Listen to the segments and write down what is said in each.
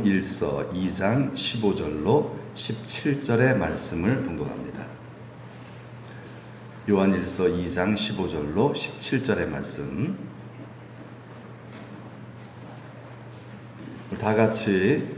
요한일서 2장 15절로 17절의 말씀을 봉독합니다. 요한일서 2장 15절로 17절의 말씀, 다 같이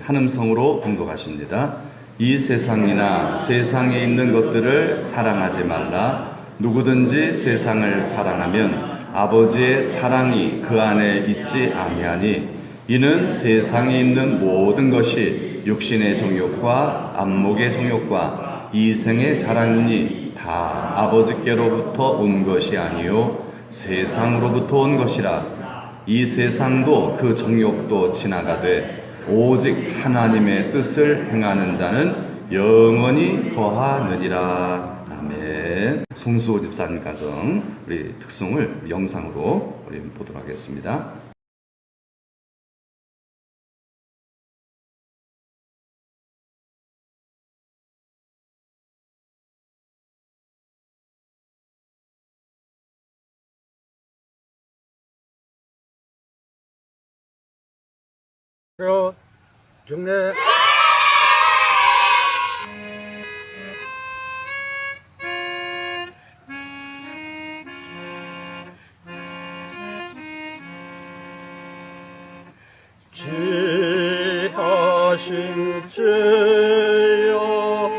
한 음성으로 봉독하십니다. 이 세상이나 세상에 있는 것들을 사랑하지 말라. 누구든지 세상을 사랑하면 아버지의 사랑이 그 안에 있지 아니하니, 이는 세상에 있는 모든 것이 육신의 정욕과 안목의 정욕과 이생의 자랑이니 다 아버지께로부터 온 것이 아니요 세상으로부터 온 것이라. 이 세상도 그 정욕도 지나가되 오직 하나님의 뜻을 행하는 자는 영원히 거하느니라. 아멘. 송수호 집사님 가정 우리 특송을 영상으로 우리 보도록 하겠습니다. 경례. 귀하신 주여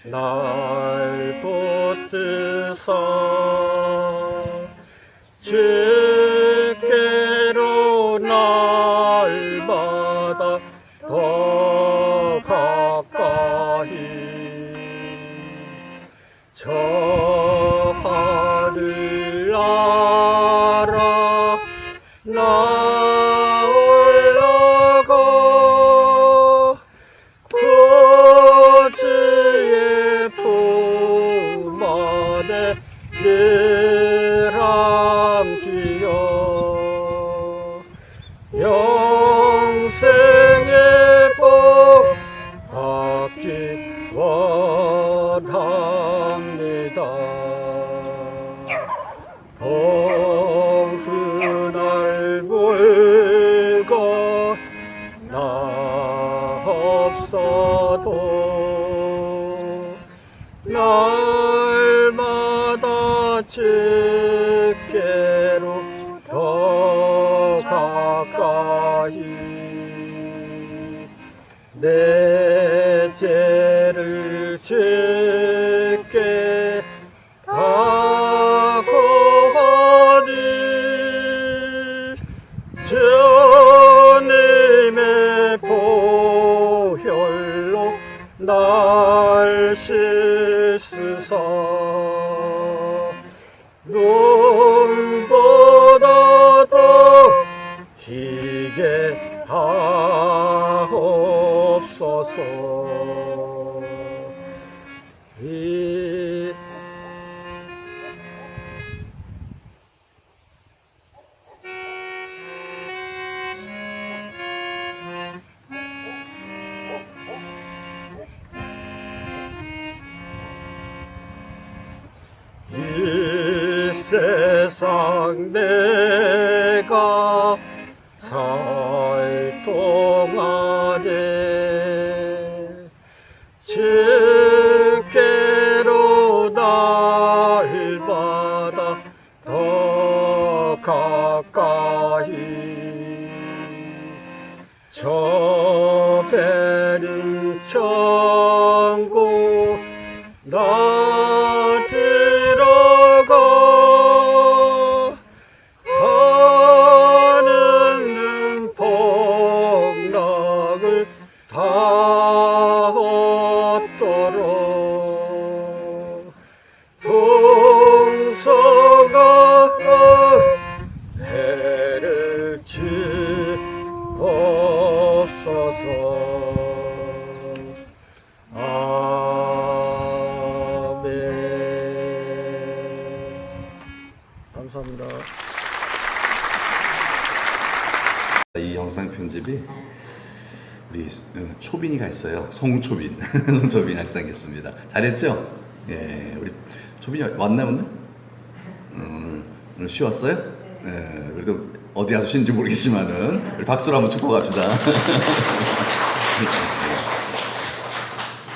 날 붙드사 주께로 날마다 더 가까이 저 하늘 나라 나 올라가 구주의 품 안에 늘 함께여 영생의 복 받기 원합니다. 봉수날 불고 나 없어도 날마다 주께로 더 가까이 내 죄를 주께 다고하니 주님의 보혈로 날 씻으사 눈보다 더 희게 하옵소서. 이 세상 내가 살 동안에 주께로 날마다 더 가까이 저 배는 천국 나 들어가 하늘은 복락을 다 얻도록 풍성한 해를 주옵소서. 감사합니다. 이 영상 편집이 우리 초빈이가 있어요. 송초빈, 송초빈 학생했습니다. 잘했죠? 예, 우리 초빈이 왔나 오늘? 오늘 쉬었어요? 예, 그래도 어디 가서 쉬는지 모르겠지만은 우리 박수로 한번 축복합시다.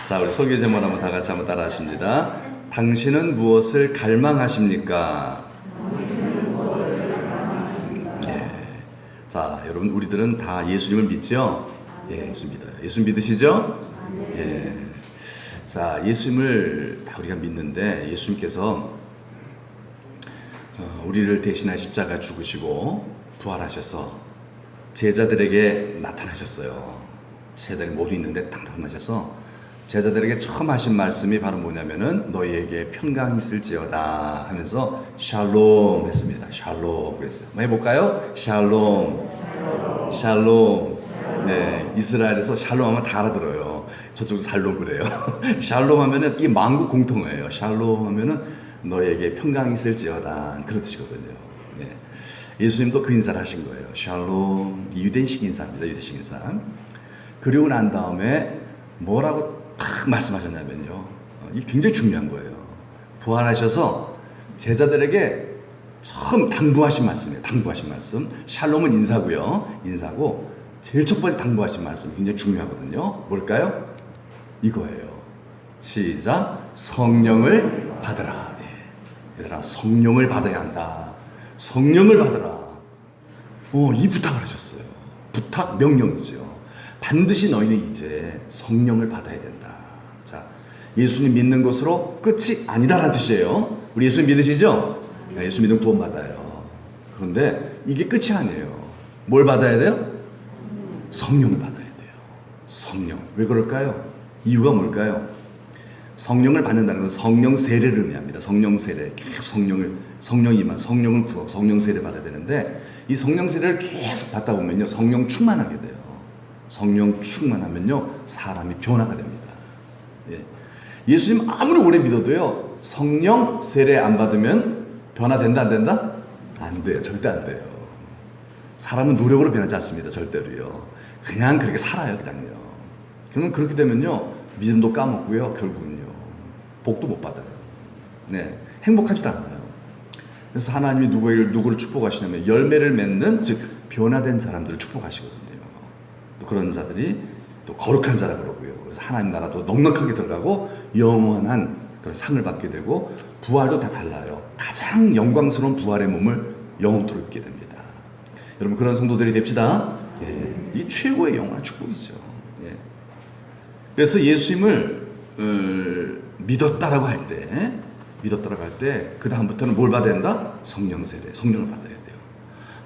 자, 우리 설교 제목 한번 다 같이 한번 따라 하십니다. 당신은 무엇을 갈망하십니까? 예. 자, 여러분 우리들은 다 예수님을 믿죠? 예, 예수 믿어요. 예수 믿으시죠? 예. 자, 예수님을 다 우리가 믿는데 예수님께서 우리를 대신할 십자가 죽으시고 부활하셔서 제자들에게 나타나셨어요. 제자들이 모두 있는데 딱 나타나셔서 제자들에게 처음 하신 말씀이 바로 뭐냐면은 너희에게 평강이 있을지어다 하면서 샬롬 했습니다. 샬롬 그랬어요. 한번 해볼까요? 샬롬. 샬롬. 네, 이스라엘에서 샬롬 하면 다 알아들어요. 저쪽도 살롬 그래요. 샬롬 하면은 이 만국 공통어예요. 샬롬 하면은 너희에게 평강이 있을지어다 그런 뜻이거든요. 네. 예수님도 그 인사를 하신 거예요. 샬롬. 유대식 인사입니다. 유대식 인사. 그리고 난 다음에 뭐라고 딱 말씀하셨냐면요. 이게 굉장히 중요한 거예요. 부활하셔서 제자들에게 처음 당부하신 말씀이에요. 당부하신 말씀. 샬롬은 인사고요. 인사고 제일 첫 번째 당부하신 말씀 굉장히 중요하거든요. 뭘까요? 이거예요. 시작. 성령을 받으라. 네. 얘들아, 성령을 받아야 한다. 성령을 받으라. 이 부탁을 하셨어요. 부탁, 명령이죠. 반드시 너희는 이제 성령을 받아야 된다. 자, 예수님 믿는 것으로 끝이 아니다라는 뜻이에요. 우리 예수님 믿으시죠? 네, 예수 믿으면 구원 받아요. 그런데 이게 끝이 아니에요. 뭘 받아야 돼요? 성령을 받아야 돼요. 성령. 왜 그럴까요? 이유가 뭘까요? 성령을 받는다는 건 성령 세례를 의미합니다. 성령 세례. 계속 성령이만, 성령을 구하고 성령 세례 받아야 되는데 이 성령 세례를 계속 받다 보면요. 성령 충만하게 돼요. 성령 충만하면요. 사람이 변화가 됩니다. 예. 예수님 아무리 오래 믿어도요. 성령 세례 안 받으면 변화된다 안 된다? 안 돼요. 절대 안 돼요. 사람은 노력으로 변하지 않습니다. 절대로요. 그냥 그렇게 살아요. 그냥요. 그러면 그렇게 되면요. 믿음도 까먹고요. 결국은요. 복도 못 받아요. 네. 행복하지도 않아요. 그래서 하나님이 누구를 축복하시냐면 열매를 맺는 즉 변화된 사람들을 축복하시거든요. 또 그런 자들이 또 거룩한 자라 그러고요. 그래서 하나님 나라도 넉넉하게 들어가고 영원한 그런 상을 받게 되고 부활도 다 달라요. 가장 영광스러운 부활의 몸을 영원토록 입게 됩니다. 여러분 그런 성도들이 됩시다. 예, 이 최고의 영원한 축복이죠. 예. 그래서 예수님을 믿었다라고 할 때 그 다음부터는 뭘 받아야 된다? 성령 세례, 성령을 받아야 돼요.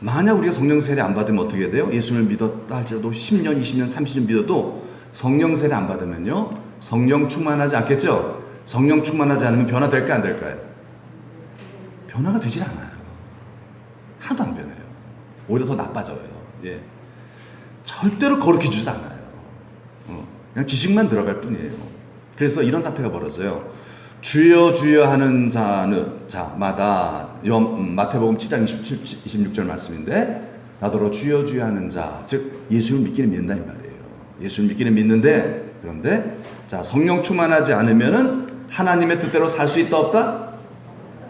만약 우리가 성령 세례 안 받으면 어떻게 돼요? 예수님을 믿었다 할지라도 10년, 20년, 30년 믿어도 성령 세례 안 받으면요. 성령 충만하지 않겠죠? 성령 충만하지 않으면 변화될까 안 될까요? 변화가 되질 않아요. 하나도 안 변해요. 오히려 더 나빠져요. 예. 절대로 거룩해지지도 않아요. 그냥 지식만 들어갈 뿐이에요. 그래서 이런 사태가 벌어져요. 주여 주여 하는 자마다 마태복음 7장 26절 말씀인데 나더러 주여 주여 하는 자, 즉 예수를 믿기는 믿는다 이 말이에요. 예수를 믿기는 믿는데 그런데 자 성령 충만하지 않으면은 하나님의 뜻대로 살 수 있다 없다?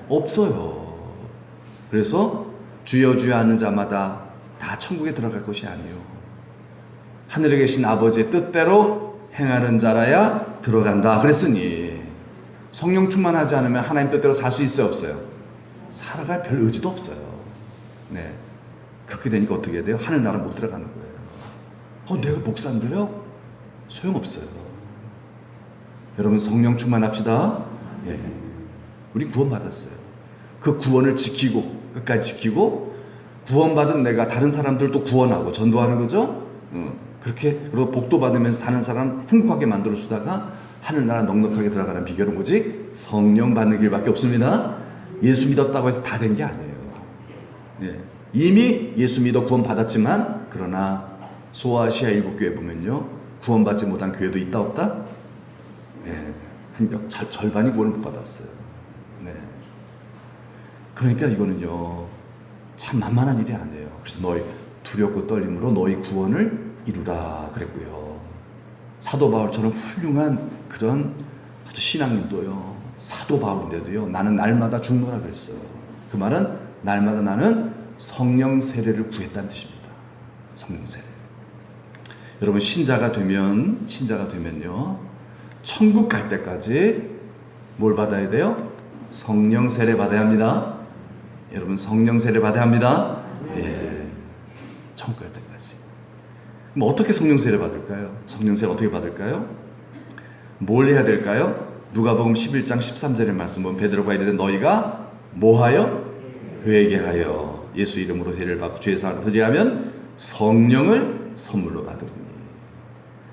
없어요. 그래서 주여 주여 하는 자마다 다 천국에 들어갈 것이 아니요. 하늘에 계신 아버지의 뜻대로 행하는 자라야 들어간다. 그랬으니 성령 충만하지 않으면 하나님 뜻대로 살 수 있어요 없어요? 살아갈 별 의지도 없어요. 네. 그렇게 되니까 어떻게 돼요? 하늘나라 못 들어가는 거예요. 내가 목사인데요? 소용없어요. 여러분 성령 충만합시다. 예. 우리 구원받았어요. 그 구원을 지키고 끝까지 지키고 구원받은 내가 다른 사람들도 구원하고 전도하는 거죠. 그렇게 그리고 복도 받으면서 다른 사람 행복하게 만들어 주다가 하늘나라 넉넉하게 들어가는 비결은 뭐지? 성령 받는 길밖에 없습니다. 예수 믿었다고 해서 다 된 게 아니에요. 예. 이미 예수 믿어 구원 받았지만 그러나 소아시아 일곱 교회 보면요 구원받지 못한 교회도 있다 없다? 예. 한 절반이 구원을 못 받았어요. 네. 그러니까 이거는요 참 만만한 일이 아니에요. 그래서 너희 두렵고 떨림으로 너희 구원을 이루라 그랬고요. 사도 바울처럼 훌륭한 그런 신앙인도요. 사도 바울인데도요. 나는 날마다 죽노라 그랬어요. 그 말은 날마다 나는 성령 세례를 구했다는 뜻입니다. 성령 세례. 여러분 신자가 되면요 천국 갈 때까지 뭘 받아야 돼요? 성령 세례 받아야 합니다. 여러분 성령 세례 받아야 합니다. 예, 천국 갈 때까지. 그럼 어떻게 성령 세례 받을까요? 성령 세례 어떻게 받을까요? 뭘 해야 될까요? 누가복음 11장 13절의 말씀 보면 베드로가 이르되 너희가 뭐하여? 회개하여 예수 이름으로 세례를 받고 죄 사함을 드리라면 성령을 선물로 받으리니.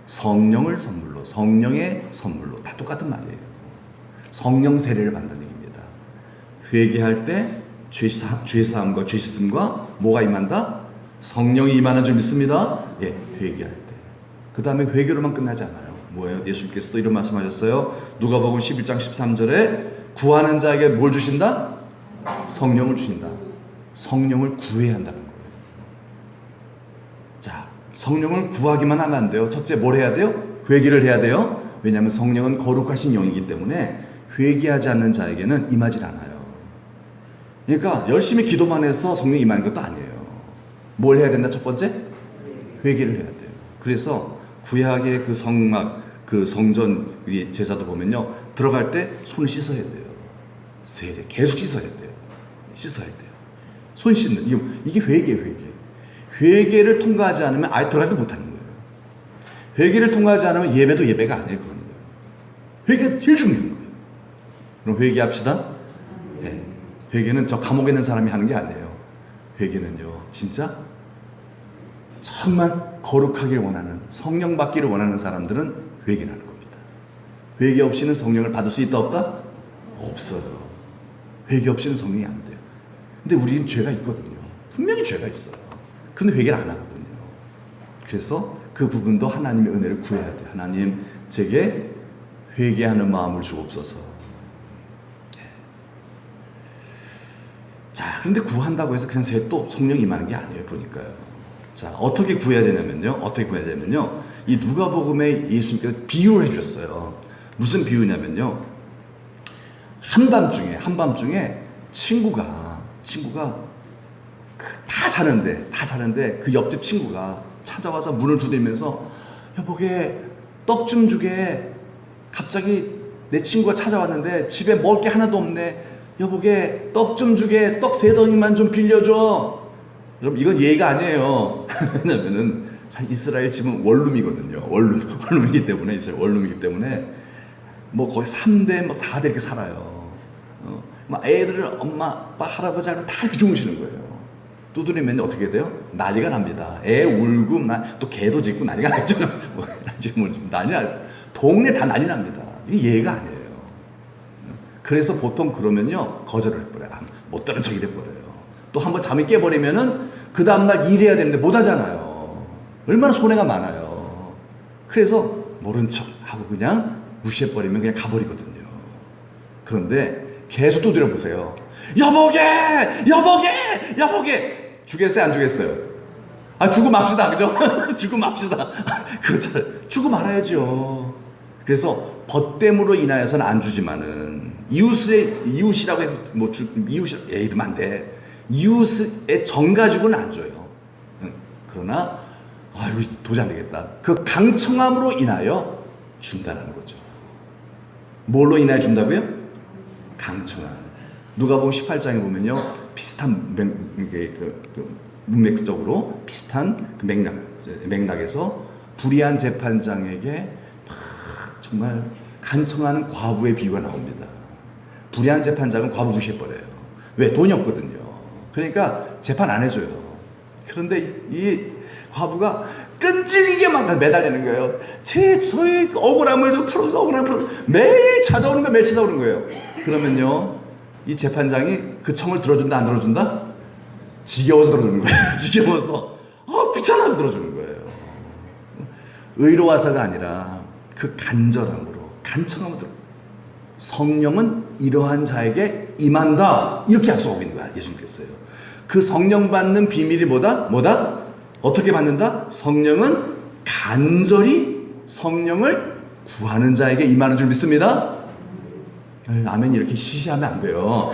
성령을 선물로, 성령의 선물로 다 똑같은 말이에요. 성령 세례를 받는 얘기입니다. 회개할 때 죄사함과 죄 씻음과 뭐가 임한다? 성령이 임하는 줄 믿습니다. 예, 회개할 때. 그 다음에 회개로만 끝나지 않아요. 뭐예요? 예수님께서도 이런 말씀하셨어요. 누가복음 11장 13절에 구하는 자에게 뭘 주신다? 성령을 주신다. 성령을 구해야 한다는 거예요. 자, 성령을 구하기만 하면 안 돼요. 첫째 뭘 해야 돼요? 회개를 해야 돼요. 왜냐하면 성령은 거룩하신 영이기 때문에 회개하지 않는 자에게는 임하지 않아요. 그러니까 열심히 기도만 해서 성령이 임하는 것도 아니에요. 뭘 해야 된다? 첫 번째? 회개를 해야 돼요. 그래서 구약의 그 성막, 그 성전 제사도 보면요, 들어갈 때 손을 씻어야 돼요. 세례 계속 씻어야 돼요. 씻어야 돼요. 손 씻는 이게 회개예요. 회개를 통과하지 않으면 아예 들어가지도 못하는 거예요. 회개를 통과하지 않으면 예배도 예배가 아니에요. 그런 거예요. 회개가 제일 중요한 거예요. 그럼 회개합시다. 네. 회개는 저 감옥에 있는 사람이 하는 게 아니에요. 회개는요, 진짜 정말 거룩하기를 원하는, 성령 받기를 원하는 사람들은 회개를 하는 겁니다. 회개 없이는 성령을 받을 수 있다 없다? 없어요. 회개 없이는 성령이 안 돼요. 근데 우리는 죄가 있거든요. 분명히 죄가 있어요. 그런데 회개를 안 하거든요. 그래서 그 부분도 하나님의 은혜를 구해야 돼요. 하나님, 제게 회개하는 마음을 주옵소서. 자, 그런데 구한다고 해서 그냥 또 성령이 임하는 게 아니에요. 보니까요. 자, 어떻게 구해야 되냐면요. 이 누가복음에 예수님께서 비유를 해주셨어요. 무슨 비유냐면요. 한밤중에 친구가 다 자는데 그 옆집 친구가 찾아와서 문을 두드리면서 여보게 떡 좀 주게. 갑자기 내 친구가 찾아왔는데 집에 먹을 게 하나도 없네. 여보게 떡 좀 주게. 떡 3덩이만 좀 빌려줘. 여러분 이건 예의가 아니에요. 왜냐면은 이스라엘 집은 원룸이거든요. 원룸이기 때문에 이스라엘 원룸이기 때문에 뭐 거의 3대 4대 이렇게 살아요. 막 애들을 엄마 아빠 할아버지 할머니 다 이렇게 주무시는 거예요. 두드리면 어떻게 돼요? 난리가 납니다. 애 울고 또 개도 짖고 난리가 나죠. 난리 났어요. 동네 다 난리 납니다. 이게 예의가 아니에요. 그래서 보통 그러면요 거절을 해버려요. 못 들은 척이 돼버려요. 또 한번 잠이 깨버리면은 그 다음날 일해야 되는데 못 하잖아요. 얼마나 손해가 많아요. 그래서 모른 척 하고 그냥 무시해버리면 그냥 가버리거든요. 그런데 계속 두드려 보세요. 여보게 주겠어요 안 주겠어요? 주고 맙시다. 그죠? 주고 맙시다. 주고 말아야죠. 그래서 벗됨으로 인하여서는 안 주지만은 이웃이라고 해서 이러면 안 돼. 이웃의 정 가지고는 안 줘요. 그러나 이거 도저히 안 되겠다. 그 강청함으로 인하여 준다는 거죠. 뭘로 인하여 준다고요? 강청함. 누가복음 18장에 보면요 비슷한 문맥적으로 비슷한 그 맥락에서 불의한 재판장에게 정말 간청하는 과부의 비유가 나옵니다. 불의한 재판장은 과부 무시해버려요. 왜? 돈이 없거든요. 그러니까 재판 안 해줘요. 그런데 이 과부가 끈질기게 막 매달리는 거예요. 저의 억울함을 풀어서 매일 찾아오는 거예요. 그러면요 이 재판장이 그 청을 들어준다 안 들어준다? 지겨워서 들어주는 거예요. 지겨워서 귀찮아서 들어주는 거예요. 의로와서가 아니라 그 간청함으로 들어. 성령은 이러한 자에게 임한다. 이렇게 약속하고 있는 거야 예수님께서요. 그 성령 받는 비밀이 뭐다? 어떻게 받는다? 성령은 간절히 성령을 구하는 자에게 임하는 줄 믿습니다. 아멘 이렇게 시시하면 안 돼요.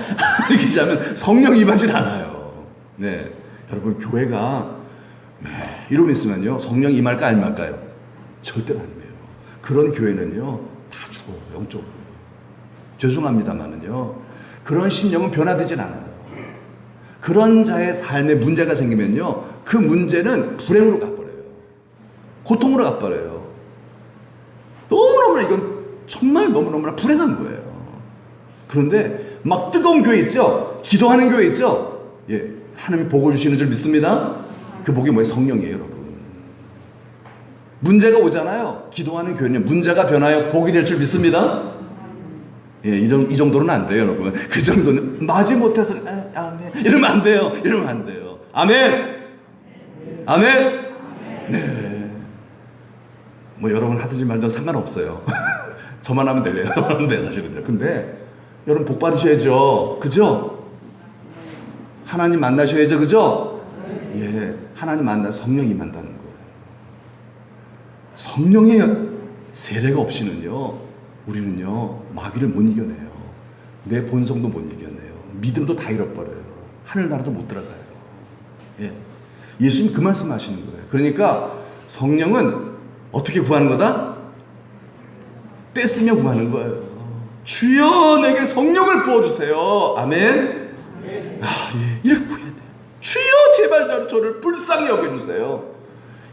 이렇게 하면 성령 임하진 않아요. 네, 여러분 교회가 이러고 있으면요, 성령 임할까 안 임할까요? 절대로 안 임해요. 그런 교회는요, 다 죽어요, 영적으로. 죄송합니다만은요, 그런 심령은 변화되진 않아요. 그런 자의 삶에 문제가 생기면요, 그 문제는 불행으로 가버려요. 고통으로 가버려요. 너무너무나 이건 정말 너무너무나 불행한 거예요. 그런데 막 뜨거운 교회 있죠? 기도하는 교회 있죠? 예, 하나님이 복을 주시는 줄 믿습니다. 그 복이 뭐예요? 성령이에요, 여러분. 문제가 오잖아요. 기도하는 교회는 문제가 변하여 복이 될 줄 믿습니다. 예, 이 정도는 안 돼요, 여러분. 그 정도는 마지 못해서 아멘 이러면 안 돼요. 이러면 안 돼요. 아멘. 아멘. 네. 뭐 여러분 하든지 말든 상관없어요. 저만 하면 될래요. 근데 사실은요. 근데 여러분 복 받으셔야죠. 그죠? 하나님 만나셔야죠. 그죠? 예, 하나님 만나 성령이 만나는 거예요. 성령의 세례가 없이는요, 우리는요 마귀를 못 이겨내요. 내 본성도 못 이겨내요. 믿음도 다 잃어버려요. 하늘나라도 못 들어가요. 예, 예수님 그 말씀하시는 거예요. 그러니까 성령은 어떻게 구하는 거다? 떼쓰며 구하는 거예요. 주여 내게 성령을 부어주세요. 아멘. 이렇게 구해야 돼요. 주여 제발 저를 불쌍히 여겨주세요.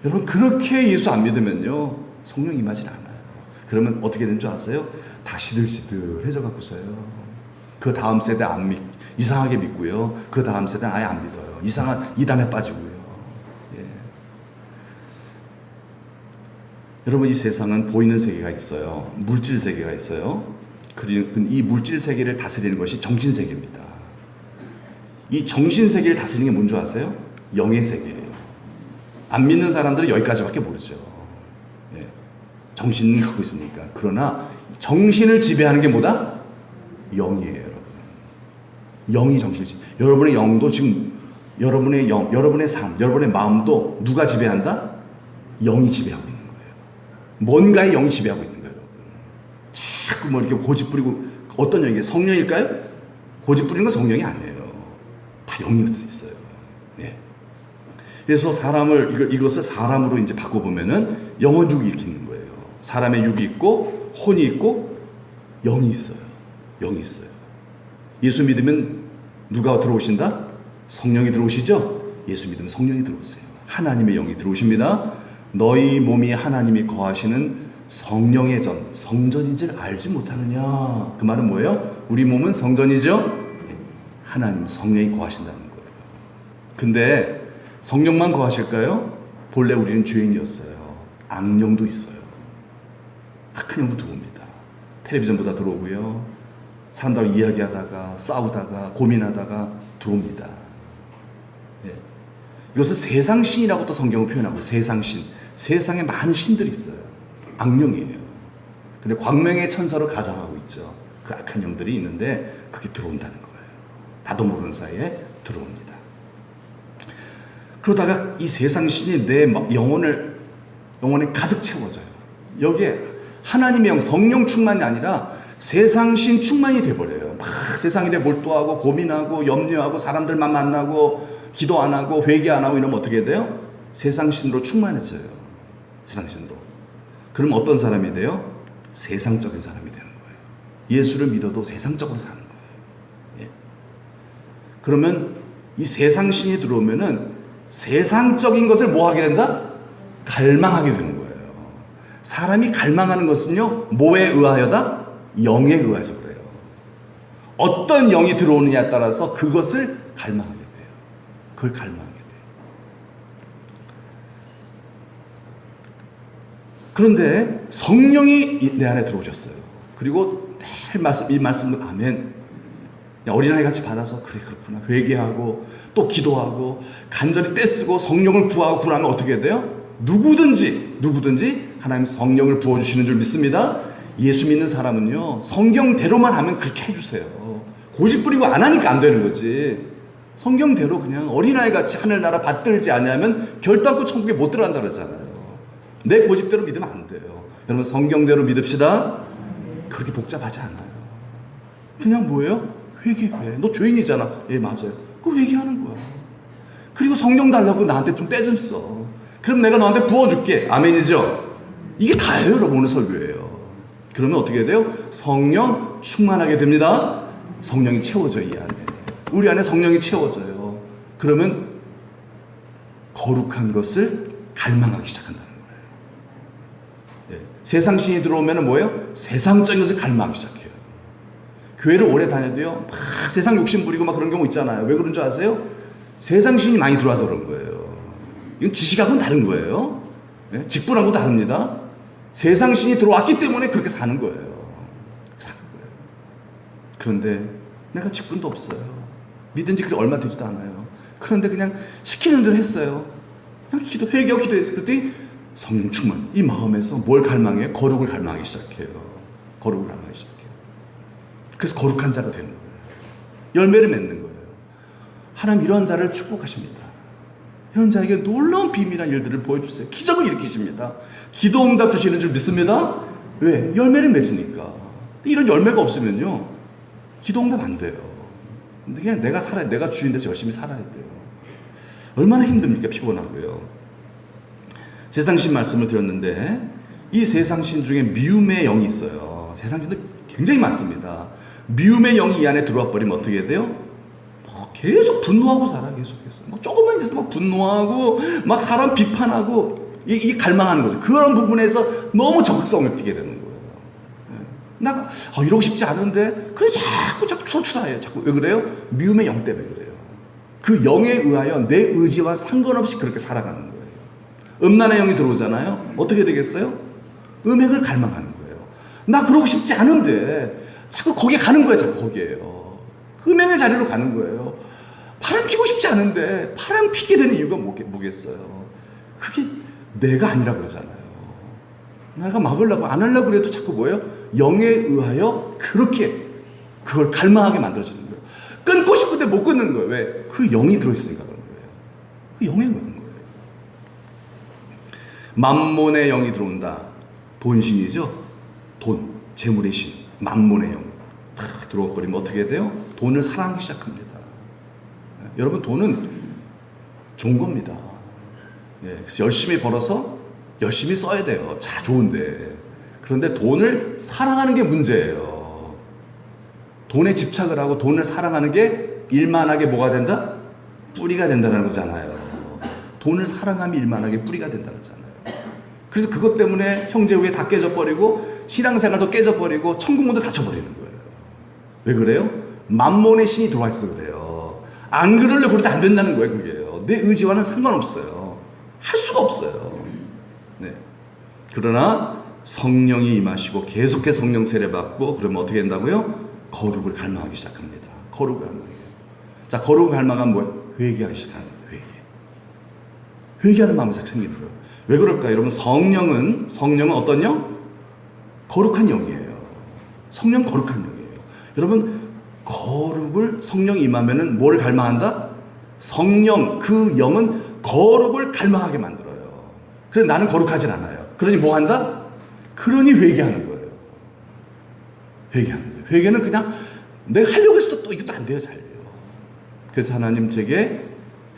여러분 그렇게 예수 안 믿으면요 성령 임하지 않아요. 그러면 어떻게 되는 줄 아세요? 다 시들시들해져 갖고서요, 그 다음 세대 이상하게 믿고요, 그 다음 세대는 아예 안 믿어요. 이상한 이단에 빠지고요. 예. 여러분 이 세상은 보이는 세계가 있어요. 물질 세계가 있어요. 그리고 이 물질 세계를 다스리는 것이 정신 세계입니다. 이 정신 세계를 다스리는 게 뭔 줄 아세요? 영의 세계예요. 안 믿는 사람들은 여기까지밖에 모르죠. 예. 정신을 갖고 있으니까. 그러나 정신을 지배하는 게 뭐다? 영이에요, 여러분. 영이 정신을 여러분의 영도 지금 여러분의 영, 여러분의 삶, 여러분의 마음도 누가 지배한다? 영이 지배하고 있는 거예요. 뭔가의 영이 지배하고 있는 거예요, 여러분. 자꾸 뭐 이렇게 고집 부리고, 어떤 영이에요? 성령일까요? 고집 부리는 건 성령이 아니에요. 다 영이 있어요. 예. 그래서 이것을 사람으로 이제 바꿔보면은 영혼 육이 이렇게 있는 거예요. 사람의 육이 있고, 혼이 있고, 영이 있어요. 영이 있어요. 예수 믿으면 누가 들어오신다? 성령이 들어오시죠? 예수 믿으면 성령이 들어오세요. 하나님의 영이 들어오십니다. 너희 몸이 하나님이 거하시는 성령의 성전인 줄 알지 못하느냐. 그 말은 뭐예요? 우리 몸은 성전이죠? 하나님 성령이 거하신다는 거예요. 근데 성령만 거하실까요? 본래 우리는 죄인이었어요. 악령도 있어요. 악한 영도 들어옵니다. 텔레비전보다 들어오고요, 사람들하고 이야기하다가 싸우다가 고민하다가 들어옵니다. 예. 이것을 세상신이라고 또 성경을 표현하고, 세상신, 세상에 많은 신들이 있어요. 악령이에요. 근데 광명의 천사로 가장하고 있죠. 그 악한 영들이 있는데 그게 들어온다는 거예요. 나도 모르는 사이에 들어옵니다. 그러다가 이 세상신이 내 영혼에 가득 채워져요. 여기에 하나님의 영, 성령 충만이 아니라 세상신 충만이 돼버려요. 막 세상 일에 몰두하고 고민하고 염려하고 사람들만 만나고 기도 안 하고 회개 안 하고 이러면 어떻게 돼요? 세상신으로 충만해져요. 세상신으로. 그럼 어떤 사람이 돼요? 세상적인 사람이 되는 거예요. 예수를 믿어도 세상적으로 사는 거예요. 예. 그러면 이 세상신이 들어오면은 세상적인 것을 뭐 하게 된다? 갈망하게 되는 거예요. 사람이 갈망하는 것은요, 뭐에 의하여다? 영에 의해서 그래요. 어떤 영이 들어오느냐에 따라서 그것을 갈망하게 돼요. 그걸 갈망하게 돼요. 그런데 성령이 내 안에 들어오셨어요. 그리고 늘 이 말씀을 아멘. 어린아이 같이 받아서 그래 그렇구나 회개하고 또 기도하고 간절히 떼쓰고 성령을 구하고 구하면 어떻게 돼요? 누구든지 하나님 성령을 부어주시는 줄 믿습니다. 예수 믿는 사람은요, 성경대로만 하면 그렇게 해주세요. 고집 부리고 안 하니까 안 되는 거지. 성경대로 그냥 어린아이 같이 하늘나라 받들지 아니하면 결단코 천국에 못 들어간다 그러잖아요. 내 고집대로 믿으면 안 돼요. 여러분 성경대로 믿읍시다. 그렇게 복잡하지 않아요. 그냥 뭐예요? 회개해. 너 죄인이잖아. 예, 맞아요. 그 회개하는 거야. 그리고 그리고 성령 달라고 나한테 좀 떼 좀 써. 그럼 내가 너한테 부어줄게. 아멘이죠? 이게 다예요, 여러분. 오늘 설교예요. 그러면 어떻게 돼요? 성령 충만하게 됩니다. 성령이 채워져, 이 안에. 우리 안에 성령이 채워져요. 그러면 거룩한 것을 갈망하기 시작한다는 거예요. 예. 세상 신이 들어오면 뭐예요? 세상적인 것을 갈망하기 시작해요. 교회를 오래 다녀도요, 막 세상 욕심 부리고 막 그런 경우 있잖아요. 왜 그런 줄 아세요? 세상 신이 많이 들어와서 그런 거예요. 이건 지식하고는 다른 거예요. 예? 직분하고 다릅니다. 세상 신이 들어왔기 때문에 그렇게 사는 거예요. 그런데 내가 직분도 없어요. 믿은 지 얼마 되지도 않아요. 그런데 그냥 시키는 대로 했어요. 그냥 회개하고 기도했어요. 그랬더니 성령 충만. 이 마음에서 뭘 갈망해요? 거룩을 갈망하기 시작해요. 거룩을 갈망하기 시작해요. 그래서 거룩한 자가 되는 거예요. 열매를 맺는 거예요. 하나님 이런 자를 축복하십니다. 이런 자에게 놀라운 비밀한 일들을 보여주세요. 기적을 일으키십니다. 기도 응답 주시는 줄 믿습니다. 왜? 열매를 맺으니까. 이런 열매가 없으면요, 기도 응답 안 돼요. 근데 그냥 내가 살아야, 내가 주인 돼서 열심히 살아야 돼요. 얼마나 힘듭니까? 피곤하고요. 세상신 말씀을 드렸는데, 이 세상신 중에 미움의 영이 있어요. 세상신도 굉장히 많습니다. 미움의 영이 이 안에 들어와 버리면 어떻게 돼요? 계속 분노하고 살아. 계속해서 막 조금만 있어도 막 분노하고 막 사람 비판하고 이 갈망하는 거죠. 그런 부분에서 너무 적극성을 띠게 되는 거예요. 내가 이러고 싶지 않은데 그래 자꾸 투사해요. 자꾸 왜 그래요? 미움의 영 때문에 그래요. 그 영에 의하여 내 의지와 상관없이 그렇게 살아가는 거예요. 음란의 영이 들어오잖아요. 어떻게 되겠어요? 음행을 갈망하는 거예요. 나 그러고 싶지 않은데 자꾸 거기에 가는 거예요. 자꾸 거기에요. 음행의 자리로 가는 거예요. 바람 피고 싶지 않은데 바람 피게 되는 이유가 뭐겠어요? 그게 내가 아니라 그러잖아요. 내가 막으려고 안 하려고 그래도 자꾸 뭐예요? 영에 의하여 그렇게 그걸 갈망하게 만들어지는 거예요. 끊고 싶은데 못 끊는 거예요. 왜? 그 영이 들어있으니까 그런 거예요. 그 영에 의한 거예요. 만몬의 영이 들어온다. 돈신이죠? 돈, 재물의 신, 만몬의 영. 탁 들어와 버리면 어떻게 돼요? 돈을 사랑하기 시작합니다. 여러분, 돈은 좋은 겁니다. 그래서 열심히 벌어서 열심히 써야 돼요. 자, 좋은데. 그런데 돈을 사랑하는 게 문제예요. 돈에 집착을 하고 돈을 사랑하는 게 일만하게 뭐가 된다? 뿌리가 된다는 거잖아요. 돈을 사랑하면 일만하게 뿌리가 된다는 거잖아요. 그래서 그것 때문에 형제 후에 다 깨져버리고 신앙생활도 깨져버리고 천국문도 닫혀버리는 거예요. 왜 그래요? 만몬의 신이 들어와 있어 그래요. 안 그러려고 그래도 안 된다는 거예요. 그게요. 내 의지와는 상관없어요. 할 수가 없어요. 네. 그러나 성령이 임하시고 계속해서 성령 세례받고 그러면 어떻게 된다고요? 거룩을 갈망하기 시작합니다. 거룩을 갈망해요. 자, 거룩을 갈망하면 뭐예요? 회개하기 시작하는 거예요. 회개하는 마음이 생기는 거예요. 왜 그럴까요? 여러분, 성령은 어떤 영? 거룩한 영이에요. 성령 거룩한 영이에요. 여러분, 거룩을 성령이 임하면은 뭘 갈망한다? 성령, 그 영은 거룩을 갈망하게 만들어요. 그래서 나는 거룩하진 않아요. 그러니 뭐 한다? 그러니 회개하는 거예요. 회개하는 거예요. 회개는 그냥 내가 하려고 해서도 또 이것도 안 돼요. 잘요. 그래서 하나님 제게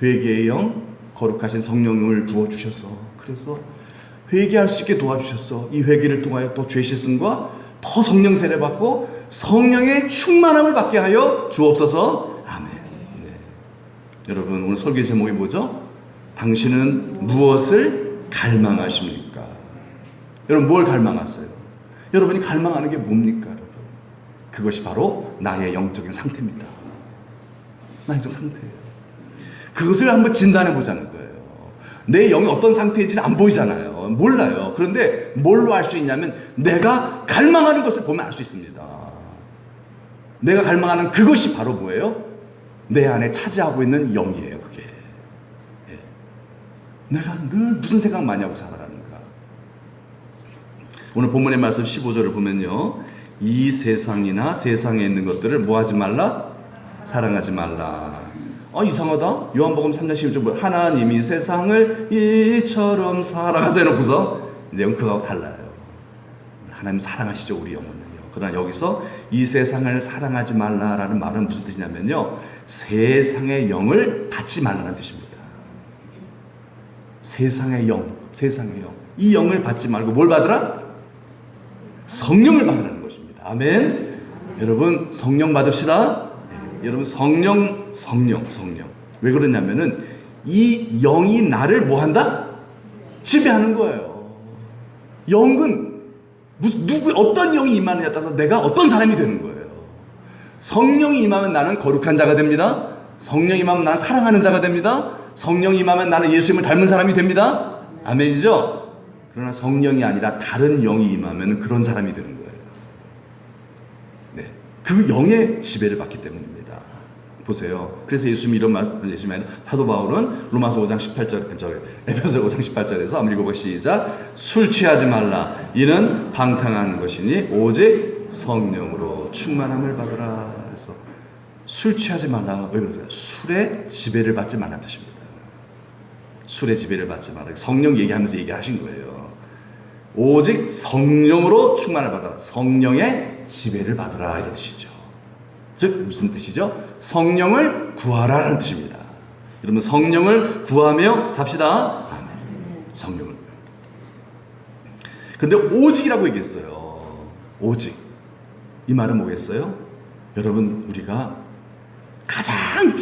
회개의 영, 거룩하신 성령을 부어주셔서 그래서 회개할 수 있게 도와주셔서 이 회개를 통하여 또 죄 씻음과 더 성령 세례 받고 성령의 충만함을 받게 하여 주옵소서. 아멘. 네. 여러분, 오늘 설교 제목이 뭐죠? 당신은 무엇을 갈망하십니까? 여러분, 뭘 갈망하세요? 여러분이 갈망하는 게 뭡니까? 여러분? 그것이 바로 나의 영적인 상태입니다. 나의 영적 상태예요. 그것을 한번 진단해 보자는 거예요. 내 영이 어떤 상태인지는 안 보이잖아요. 몰라요. 그런데 뭘로 알 수 있냐면 내가 갈망하는 것을 보면 알 수 있습니다. 내가 갈망하는 그것이 바로 뭐예요? 내 안에 차지하고 있는 영이에요. 그게. 예. 내가 늘 무슨 생각 많이 하고 살아가는가. 오늘 본문의 말씀 15절을 보면요, 이 세상이나 세상에 있는 것들을 뭐 하지 말라? 사랑하지 말라. 이상하다. 요한복음 3장 16절 하나님이 세상을 이처럼 사랑하세요 놓고서 내용 그거하고 달라요. 하나님 사랑하시죠, 우리 영혼을요. 그러나 여기서 이 세상을 사랑하지 말라라는 말은 무슨 뜻이냐면요, 세상의 영을 받지 말라는 뜻입니다. 세상의 영. 이 영을 받지 말고 뭘 받으라? 성령을 받으라는 것입니다. 아멘. 여러분 성령 받읍시다. 네, 여러분 성령. 왜 그러냐면은 이 영이 나를 뭐 한다? 지배하는 거예요. 영은 어떤 영이 임하느냐에 따라서 내가 어떤 사람이 되는 거예요. 성령이 임하면 나는 거룩한 자가 됩니다. 성령이 임하면 나는 사랑하는 자가 됩니다. 성령이 임하면 나는 예수님을 닮은 사람이 됩니다. 아멘이죠? 그러나 성령이 아니라 다른 영이 임하면 그런 사람이 되는 거예요. 네, 그 영의 지배를 받기 때문입니다. 보세요. 그래서 예수님이 이런 말씀, 사도 바울은 로마서 5장 18절, 에베소서 5장 18절에서 한번 읽어보고 시작. 술 취하지 말라. 이는 방탕한 것이니 오직 성령으로 충만함을 받으라. 그래서 술 취하지 말라. 왜 그러세요? 술의 지배를 받지 말라는 뜻입니다. 술의 지배를 받지 말라. 성령 얘기하면서 얘기하신 거예요. 오직 성령으로 충만을 받아라. 성령의 지배를 받으라. 이런 뜻이죠. 즉 무슨 뜻이죠? 성령을 구하라는 뜻입니다. 여러분 성령을 구하며 삽시다. 아멘. 성령을. 그런데 오직이라고 얘기했어요. 오직. 이 말은 뭐겠어요? 여러분 우리가 가장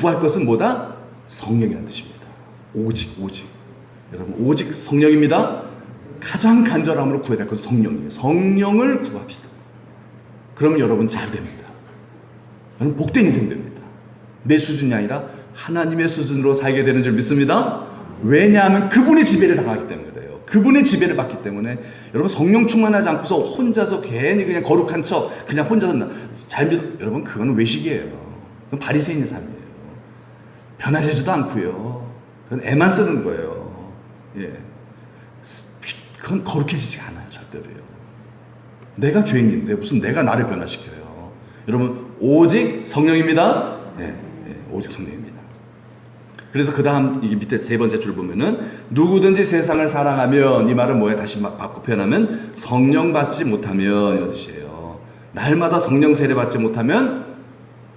구할 것은 뭐다? 성령이라는 뜻입니다. 오직. 여러분 오직 성령입니다. 가장 간절함으로 구해야 될 것은 성령이에요. 성령을 구합시다. 그러면 여러분 잘 됩니다. 여러분 복된 인생 됩니다. 내 수준이 아니라 하나님의 수준으로 살게 되는 줄 믿습니다. 왜냐하면 그분의 지배를 당하기 때문에 그래요. 그분의 지배를 받기 때문에 여러분 성령 충만하지 않고서 혼자서 괜히 그냥 거룩한 척 그냥 혼자서 여러분 그건 외식이에요. 그건 바리새인의 삶이에요. 변화되지도 않고요. 그건 애만 쓰는 거예요. 예, 그건 거룩해지지 않아요. 절대로요. 내가 죄인인데 무슨 내가 나를 변화시켜요. 여러분 오직 성령입니다. 네, 오직 성령입니다. 그래서 그 다음 이게 밑에 세 번째 줄 보면은 누구든지 세상을 사랑하면 이 말은 뭐예요? 다시 바꿔 표현하면 성령 받지 못하면 이런 뜻이에요. 날마다 성령 세례 받지 못하면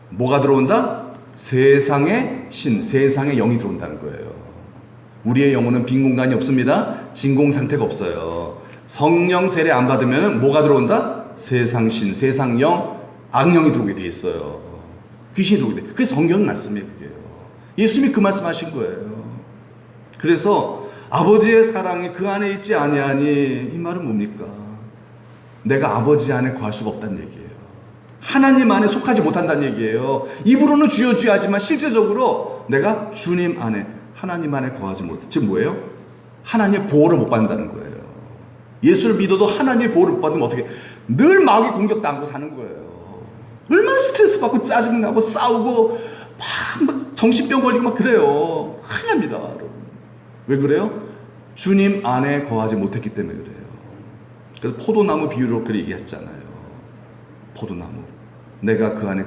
뭐가 들어온다? 세상의 신, 세상의 영이 들어온다는 거예요. 우리의 영혼은 빈 공간이 없습니다. 진공 상태가 없어요. 성령 세례 안 받으면 뭐가 들어온다? 세상 신, 세상 영, 악령이 들어오게 돼 있어요. 귀신이 들어오게 돼. 그게 성경 말씀이에요. 그게요. 예수님이 그 말씀하신 거예요. 그래서 아버지의 사랑이 그 안에 있지 아니하니 이 말은 뭡니까? 내가 아버지 안에 거할 수가 없다는 얘기예요. 하나님 안에 속하지 못한다는 얘기예요. 입으로는 주여 주여 하지만 실제적으로 내가 주님 안에 하나님 안에 거하지 못해. 지금 뭐예요? 하나님의 보호를 못 받는다는 거예요. 예수를 믿어도 하나님의 보호를 못 받으면 어떻게 늘 마귀 공격당하고 사는 거예요. 얼마나 스트레스 받고 짜증나고 싸우고 막 정신병 걸리고 막 그래요. 큰일 납니다. 여러분. 왜 그래요? 주님 안에 거하지 못했기 때문에 그래요. 그래서 포도나무 비유로 그렇게 얘기했잖아요. 포도나무. 내가 그 안에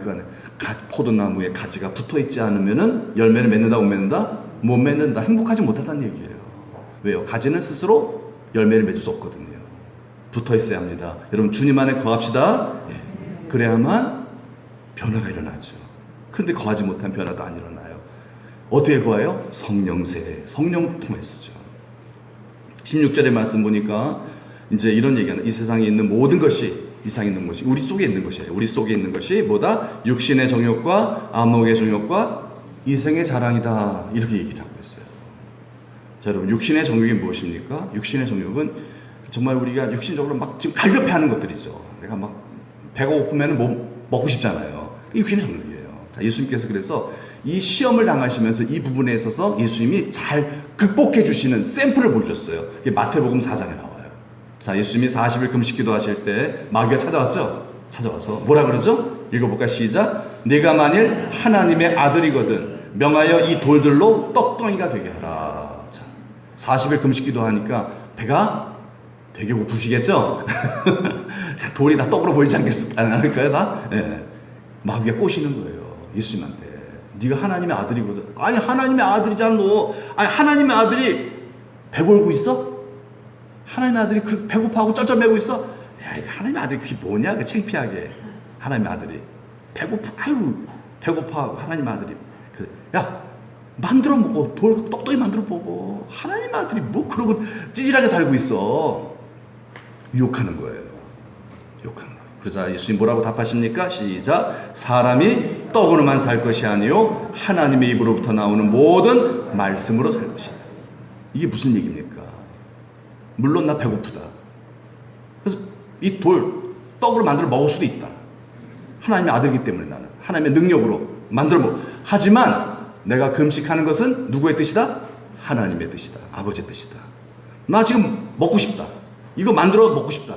포도나무에 가지가 붙어있지 않으면 열매를 맺는다 못 맺는다? 못 맺는다. 행복하지 못하다는 얘기예요. 왜요? 가지는 스스로 열매를 맺을 수 없거든요. 붙어있어야 합니다. 여러분 주님 안에 거합시다. 예. 그래야만 변화가 일어나죠. 그런데 거하지 못한 변화도 안 일어나요. 어떻게 거해요? 성령세, 성령 통해서죠. 16절의 말씀 보니까 이제 이런 얘기하는 이 세상에 있는 모든 것이 이 세상에 있는 것이 우리 속에 있는 것이에요. 우리 속에 있는 것이 뭐다? 육신의 정욕과 안목의 정욕과 이생의 자랑이다. 이렇게 얘기를 하고 있어요. 자, 여러분 육신의 정욕이 무엇입니까? 육신의 정욕은 정말 우리가 육신적으로 막 지금 갈급해하는 것들이죠. 내가 막 배가 고프면 뭐 먹고 싶잖아요. 이게 육신의 정욕이에요. 자, 예수님께서 그래서 이 시험을 당하시면서 이 부분에 있어서 예수님이 잘 극복해 주시는 샘플을 보여주셨어요. 이게 마태복음 4장에 나와요. 자, 예수님이 40일 금식 기도하실 때 마귀가 찾아왔죠? 찾아와서 뭐라 그러죠? 읽어볼까? 시작. 네가 만일 하나님의 아들이거든 명하여 이 돌들로 떡덩이가 되게 하라. 자, 40일 금식 기도하니까 배가 되게 고프시겠죠? 돌이 다 떡으로 보이지 않을까요? 다? 네. 마귀가 꼬시는 거예요. 예수님한테. 네가 하나님의 아들이거든. 아니 하나님의 아들이잖아 너. 아니 하나님의 아들이 배골고 있어? 하나님의 아들이 그 배고파하고 쩔쩔매고 있어? 야, 하나님의 아들이 그게 뭐냐? 그 창피하게. 하나님의 아들이 배고파. 아유 배고파하고 하나님의 아들이. 그래. 야 만들어 먹어. 돌 갖고 똑똑히 만들어 먹어. 하나님 아들이 뭐 그러고 찌질하게 살고 있어. 유혹하는 거예요. 유혹하는 거예요. 그러자 예수님 뭐라고 답하십니까? 시작. 사람이 떡으로만 살 것이 아니요 하나님의 입으로부터 나오는 모든 말씀으로 살 것이다. 이게 무슨 얘기입니까? 물론 나 배고프다. 그래서 이 돌 떡으로 만들어 먹을 수도 있다. 하나님의 아들이기 때문에 나는 하나님의 능력으로 만들어 먹어. 하지만 내가 금식하는 것은 누구의 뜻이다? 하나님의 뜻이다. 아버지의 뜻이다. 나 지금 먹고 싶다. 이거 만들어 먹고 싶다.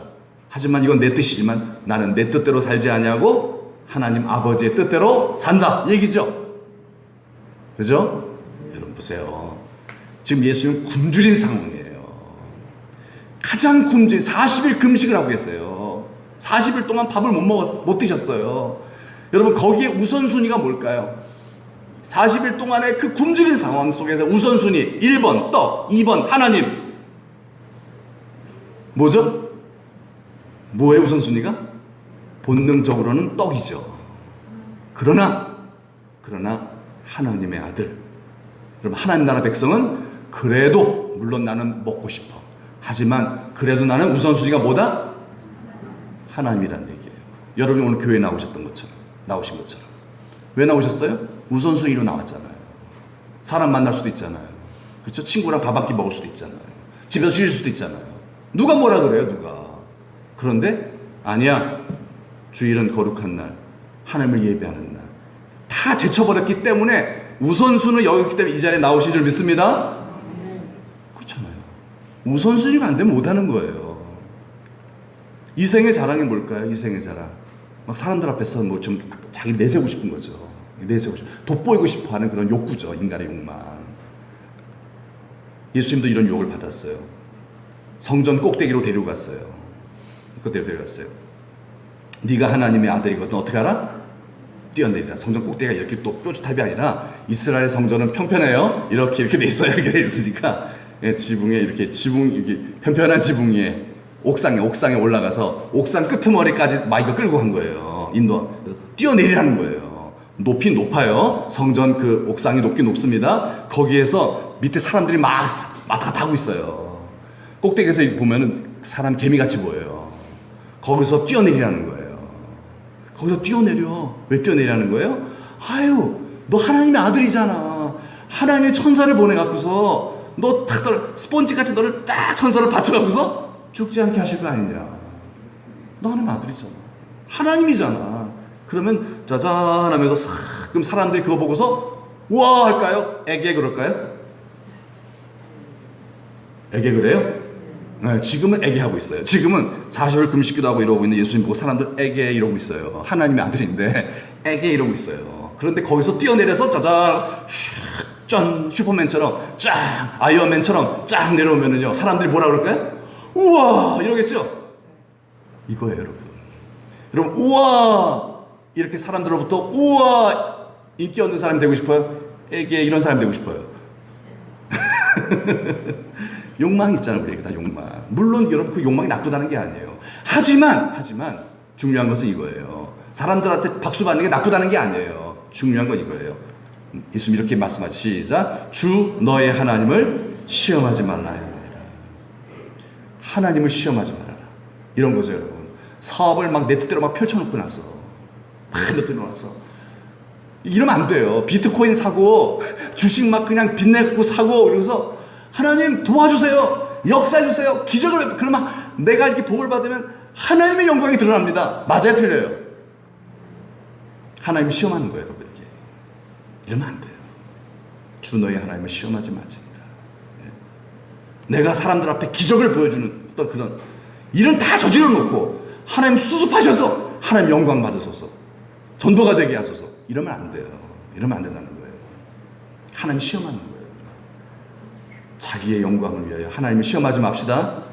하지만 이건 내 뜻이지만 나는 내 뜻대로 살지 아니하고 하나님 아버지의 뜻대로 산다. 얘기죠. 그죠? 여러분 보세요. 지금 예수님은 굶주린 상황이에요. 가장 굶주린 40일 금식을 하고 계세요. 40일 동안 밥을 못 드셨어요. 여러분 거기에 우선순위가 뭘까요? 40일 동안의 그 굶주린 상황 속에서 우선순위 1번 떡, 2번 하나님. 뭐죠? 뭐의 우선순위가? 본능적으로는 떡이죠. 그러나 하나님의 아들. 여러분 하나님 나라 백성은 그래도 물론 나는 먹고 싶어. 하지만 그래도 나는 우선순위가 뭐다? 하나님이란 얘기예요. 여러분이 오늘 교회에 나오신 것처럼. 왜 나오셨어요? 우선순위로 나왔잖아요. 사람 만날 수도 있잖아요. 그렇죠? 친구랑 밥 한 끼 먹을 수도 있잖아요. 집에서 쉴 수도 있잖아요. 누가 뭐라 그래요, 누가. 그런데 아니야. 주일은 거룩한 날, 하나님을 예배하는 날. 다 제쳐버렸기 때문에 우선순위를 여겼기 때문에 이 자리에 나오신 줄 믿습니다. 그렇잖아요. 우선순위가 안 되면 못하는 거예요. 이생의 자랑이 뭘까요? 이생의 자랑. 막 사람들 앞에서 뭐 좀 자기 내세우고 싶은 거죠. 돋보이고 싶어 하는 그런 욕구죠. 인간의 욕망. 예수님도 이런 유혹을 받았어요. 성전 꼭대기로 데리고 갔어요. 그대로 데려갔어요. 네가 하나님의 아들이거든. 어떻게 알아? 뛰어내리라. 성전 꼭대기가 이렇게 또 뾰족탑이 아니라 이스라엘 성전은 평평해요. 이렇게 돼 있어요. 이렇게 돼 있으니까 지붕에 이렇게 편편한 지붕 위에 옥상에 올라가서 옥상 끄트머리까지 막 이거 끌고 간 거예요. 뛰어내리라는 거예요. 높이 높아요. 성전 그 옥상이 높습니다. 거기에서 밑에 사람들이 막 다 타고 있어요. 꼭대기에서 보면은 사람 개미같이 보여요. 거기서 뛰어내리라는 거예요. 거기서 뛰어내려. 왜 뛰어내리라는 거예요? 아유, 너 하나님의 아들이잖아. 하나님의 천사를 보내갖고서 너 딱 스폰지같이 너를 딱 천사를 받쳐갖고서 죽지 않게 하실 거 아니냐. 너 하나님의 아들이잖아. 하나님이잖아. 그러면 짜잔 하면서 그럼 사람들이 그거 보고서 우와 할까요? 에게 그럴까요? 에게 그래요? 네, 지금은 에게 하고 있어요. 지금은 40일 금식기도 하고 이러고 있는 예수님 보고 사람들 에게 이러고 있어요. 하나님의 아들인데 에게 이러고 있어요. 그런데 거기서 뛰어내려서 짜잔 짠 슈퍼맨처럼 쫙 아이언맨처럼 쫙 내려오면은요 사람들이 뭐라 그럴까요? 우와 이러겠죠? 이거예요 여러분. 우와 이렇게 사람들로부터 우와 인기 얻는 사람이 되고 싶어요? 에게 이런 사람이 되고 싶어요. 욕망이 있잖아요. 우리에게 다 욕망. 물론 여러분 그 욕망이 나쁘다는 게 아니에요. 하지만 중요한 것은 이거예요. 사람들한테 박수 받는 게 나쁘다는 게 아니에요. 중요한 건 이거예요. 예수님 이렇게 말씀하시 시작. 주 너의 하나님을 시험하지 말라 하니라. 하나님을 시험하지 말아라. 이런 거죠 여러분. 사업을 막 내 뜻대로 막 펼쳐놓고 나서 이러면 안 돼요. 비트코인 사고 주식 막 그냥 빚내고 사고 그러면서 하나님 도와주세요. 역사해주세요. 기적을 그러면 내가 이렇게 복을 받으면 하나님의 영광이 드러납니다. 맞아요 틀려요? 하나님을 시험하는 거예요 여러분. 이렇게 이러면 안 돼요. 주 너의 하나님을 시험하지 말지니라. 내가 사람들 앞에 기적을 보여주는 어떤 그런 일은 다 저질러 놓고 하나님 수습하셔서 하나님 영광 받으소서 전도가 되게 하소서 이러면 안 돼요. 이러면 안 된다는 거예요. 하나님 시험하는 거예요. 자기의 영광을 위하여 하나님을 시험하지 맙시다.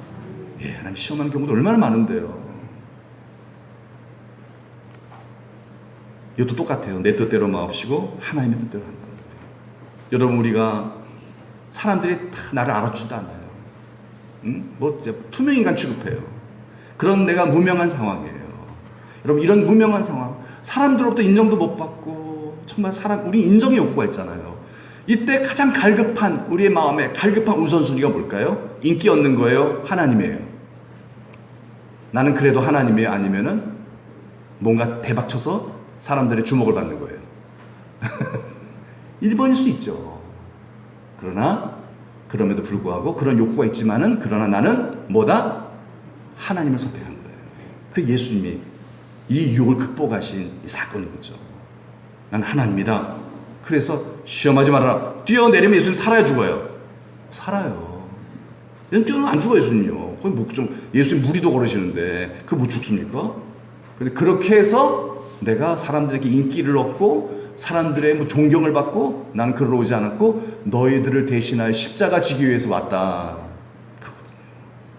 예, 하나님 시험하는 경우도 얼마나 많은데요. 이것도 똑같아요. 내 뜻대로 마옵시고 하나님의 뜻대로 한다는 거예요. 여러분 우리가 사람들이 다 나를 알아주지도 않아요. 뭐 투명인간 취급해요. 그런 내가 무명한 상황이에요. 여러분 이런 무명한 상황 사람들로부터 인정도 못 받고 정말 우리 인정의 욕구가 있잖아요. 이때 가장 갈급한 우리의 마음에 갈급한 우선순위가 뭘까요? 인기 얻는 거예요? 하나님이에요? 나는 그래도 하나님이에요? 아니면은 뭔가 대박 쳐서 사람들의 주목을 받는 거예요? 1번일 수 있죠. 그러나 그럼에도 불구하고 그런 욕구가 있지만은 그러나 나는 뭐다? 하나님을 선택한 거예요. 그 예수님이 이 유혹을 극복하신 이 사건인 거죠. 나는 하나님이다. 그래서 시험하지 말아라. 뛰어내리면 예수님 살아야 죽어요. 살아요. 뛰어내면 안 죽어요, 예수님요. 거의 뭐 좀 예수님 무리도 걸으시는데 그거 못 죽습니까? 근데 그렇게 해서 내가 사람들에게 인기를 얻고 사람들의 뭐 존경을 받고 나는 그러러 오지 않았고 너희들을 대신하여 십자가 지기 위해서 왔다. 그러거든요.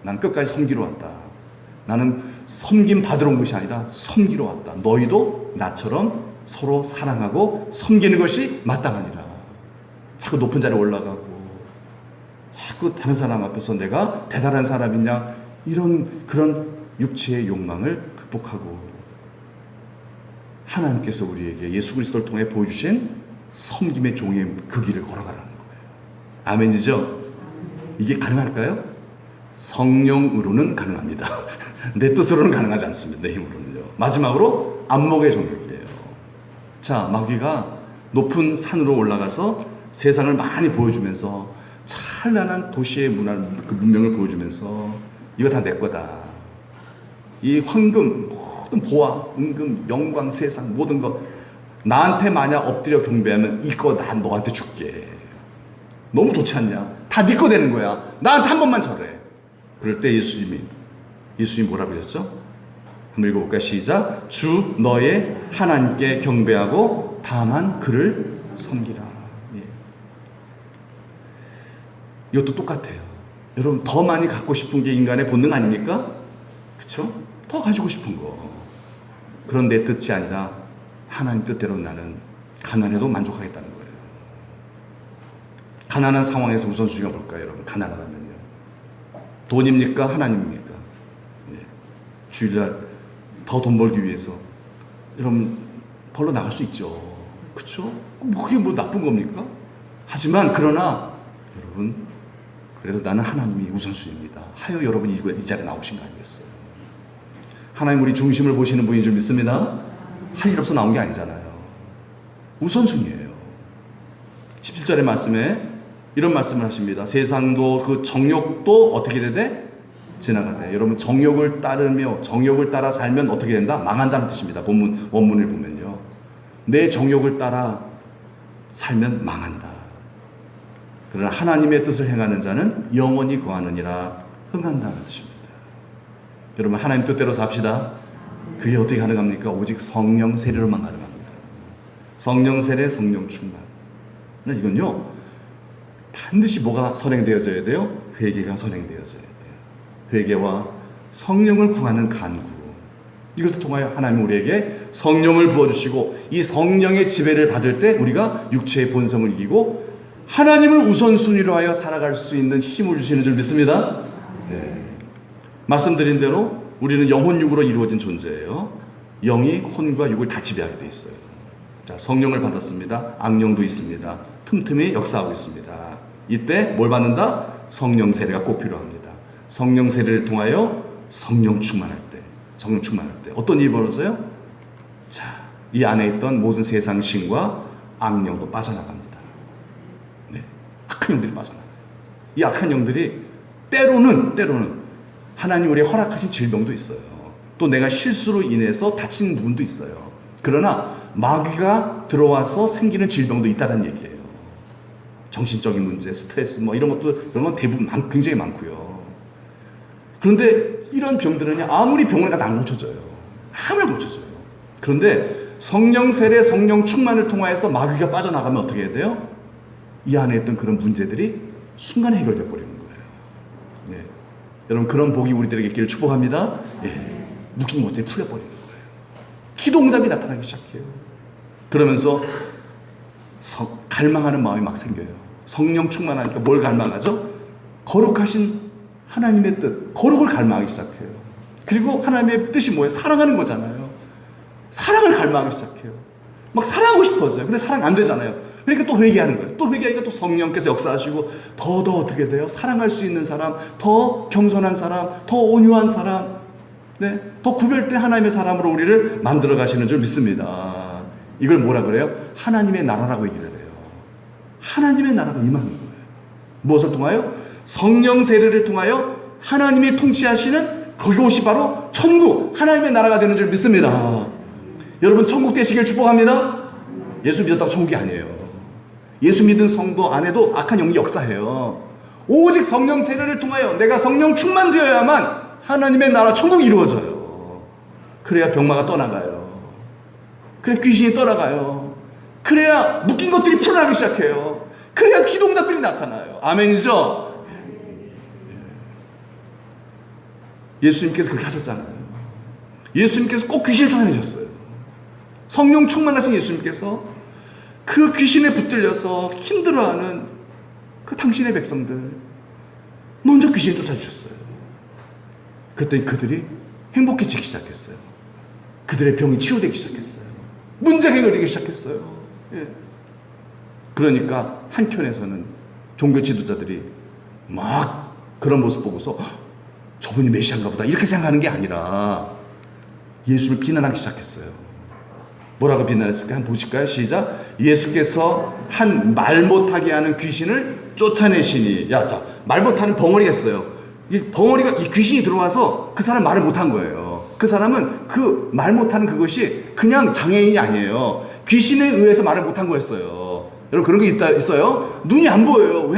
난 끝까지 섬기러 왔다. 나는 섬김 받으러 온 것이 아니라 섬기러 왔다. 너희도 나처럼 서로 사랑하고 섬기는 것이 마땅하니라. 자꾸 높은 자리에 올라가고 자꾸 다른 사람 앞에서 내가 대단한 사람이냐 이런 그런 육체의 욕망을 극복하고 하나님께서 우리에게 예수 그리스도를 통해 보여주신 섬김의 종의 그 길을 걸어가라는 거예요. 아멘이죠? 이게 가능할까요? 성령으로는 가능합니다. 내 뜻으로는 가능하지 않습니다. 내 힘으로는요. 마지막으로 안목의 종이에요. 자, 마귀가 높은 산으로 올라가서 세상을 많이 보여주면서 찬란한 도시의 그 문명을 보여주면서 이거 다 내 거다. 이 황금, 모든 보화, 은금, 영광, 세상 모든 것 나한테 만약 엎드려 경배하면 이거 난 너한테 줄게. 너무 좋지 않냐? 다 네 거 되는 거야. 나한테 한 번만 절해. 그럴 때 예수님이 뭐라고 하셨죠? 한번 읽어볼까요? 시작. 주 너의 하나님께 경배하고 다만 그를 섬기라. 예. 이것도 똑같아요. 여러분 더 많이 갖고 싶은 게 인간의 본능 아닙니까? 그렇죠? 더 가지고 싶은 거. 그런 내 뜻이 아니라 하나님 뜻대로 나는 가난해도 만족하겠다는 거예요. 가난한 상황에서 우선순위가 뭘까요, 여러분? 가난하다면요. 돈입니까? 하나님입니까? 예. 주일날 더 돈 벌기 위해서 여러분 벌러 나갈 수 있죠. 그렇죠? 그게 뭐 나쁜 겁니까? 하지만 그러나 여러분 그래도 나는 하나님이 우선순위입니다. 하여 여러분이 이 자리에 나오신 거 아니겠어요? 하나님 우리 중심을 보시는 분인 줄 믿습니다. 할 일 없어 나온 게 아니잖아요. 우선순위예요. 17절의 말씀에 이런 말씀을 하십니다. 세상도 그 정욕도 어떻게 되되? 지나가네. 여러분 정욕을 따르며 정욕을 따라 살면 어떻게 된다? 망한다는 뜻입니다. 원문을 보면요. 내 정욕을 따라 살면 망한다. 그러나 하나님의 뜻을 행하는 자는 영원히 거하느니라 흥한다는 뜻입니다. 여러분 하나님 뜻대로 삽시다. 그게 어떻게 가능합니까? 오직 성령 세례로만 가능합니다. 성령 세례, 성령 충만. 이건요 반드시 뭐가 선행되어져야 돼요? 회개가 선행되어져야 돼요. 회개와 성령을 구하는 간구. 이것을 통하여 하나님 우리에게 성령을 부어주시고 이 성령의 지배를 받을 때 우리가 육체의 본성을 이기고 하나님을 우선순위로 하여 살아갈 수 있는 힘을 주시는 줄 믿습니다. 네. 말씀드린 대로 우리는 영혼육으로 이루어진 존재예요. 영이 혼과 육을 다 지배하게 돼 있어요. 자, 성령을 받았습니다. 악령도 있습니다. 틈틈이 역사하고 있습니다. 이때 뭘 받는다? 성령 세례가 꼭 필요합니다. 성령 세례를 통하여 성령 충만할 때 어떤 일이 벌어져요? 자, 이 안에 있던 모든 세상 신과 악령도 빠져나갑니다. 네, 악한 영들이 빠져나가요. 이 악한 영들이 때로는 하나님 우리에게 허락하신 질병도 있어요. 또 내가 실수로 인해서 다친 부분도 있어요. 그러나 마귀가 들어와서 생기는 질병도 있다는 얘기예요. 정신적인 문제, 스트레스 이런 건 대부분 굉장히 많고요. 그런데 이런 병들은 아무리 병원에 가도 안 고쳐져요. 아무리 고쳐져요. 그런데 성령 세례, 성령 충만을 통하여서 마귀가 빠져나가면 어떻게 해야 돼요? 이 안에 있던 그런 문제들이 순간에 해결돼 버리는 거예요. 네. 여러분 그런 복이 우리들에게 있기를 축복합니다. 예. 묶인 것들이 풀려버리는 거예요. 기도 응답이 나타나기 시작해요. 그러면서 갈망하는 마음이 막 생겨요. 성령 충만하니까 뭘 갈망하죠? 거룩하신 하나님의 뜻, 거룩을 갈망하기 시작해요. 그리고 하나님의 뜻이 뭐예요? 사랑하는 거잖아요. 사랑을 갈망하기 시작해요. 막 사랑하고 싶어져요. 근데 사랑 안 되잖아요. 그러니까 또 회개하는 거예요. 또 회개하니까 또 성령께서 역사하시고 더 어떻게 돼요? 사랑할 수 있는 사람, 더 겸손한 사람, 더 온유한 사람, 네, 더 구별된 하나님의 사람으로 우리를 만들어 가시는 줄 믿습니다. 이걸 뭐라 그래요? 하나님의 나라라고 얘기를 해요. 하나님의 나라가 임하는 거예요. 무엇을 통하여? 성령 세례를 통하여 하나님이 통치하시는 그곳이 바로 천국, 하나님의 나라가 되는 줄 믿습니다. 여러분 천국 되시길 축복합니다. 예수 믿었다고 천국이 아니에요. 예수 믿은 성도 안에도 악한 영이 역사해요. 오직 성령 세례를 통하여 내가 성령 충만되어야만 하나님의 나라 천국이 이루어져요. 그래야 병마가 떠나가요. 그래야 귀신이 떠나가요. 그래야 묶인 것들이 풀어나기 시작해요. 그래야 기도응답들이 나타나요. 아멘이죠? 예수님께서 그렇게 하셨잖아요. 예수님께서 꼭 귀신을 쫓아내셨어요. 성령 충만하신 예수님께서 그 귀신에 붙들려서 힘들어하는 그 당신의 백성들 먼저 귀신을 쫓아주셨어요. 그랬더니 그들이 행복해지기 시작했어요. 그들의 병이 치유되기 시작했어요. 문제가 해결되기 시작했어요. 예. 그러니까 한켠에서는 종교 지도자들이 막 그런 모습 보고서 저분이 메시아인가 보다 이렇게 생각하는 게 아니라 예수를 비난하기 시작했어요. 뭐라고 비난했을까? 한번 보실까요? 시작. 예수께서 한 말 못하게 하는 귀신을 쫓아내시니. 말 못하는 벙어리가 있어요. 이 벙어리가, 이 귀신이 들어와서 그 사람 말을 못한 거예요. 그 사람은 그 말 못하는 그것이 그냥 장애인이 아니에요. 귀신에 의해서 말을 못한 거였어요. 여러분 그런 게 있어요? 눈이 안 보여요.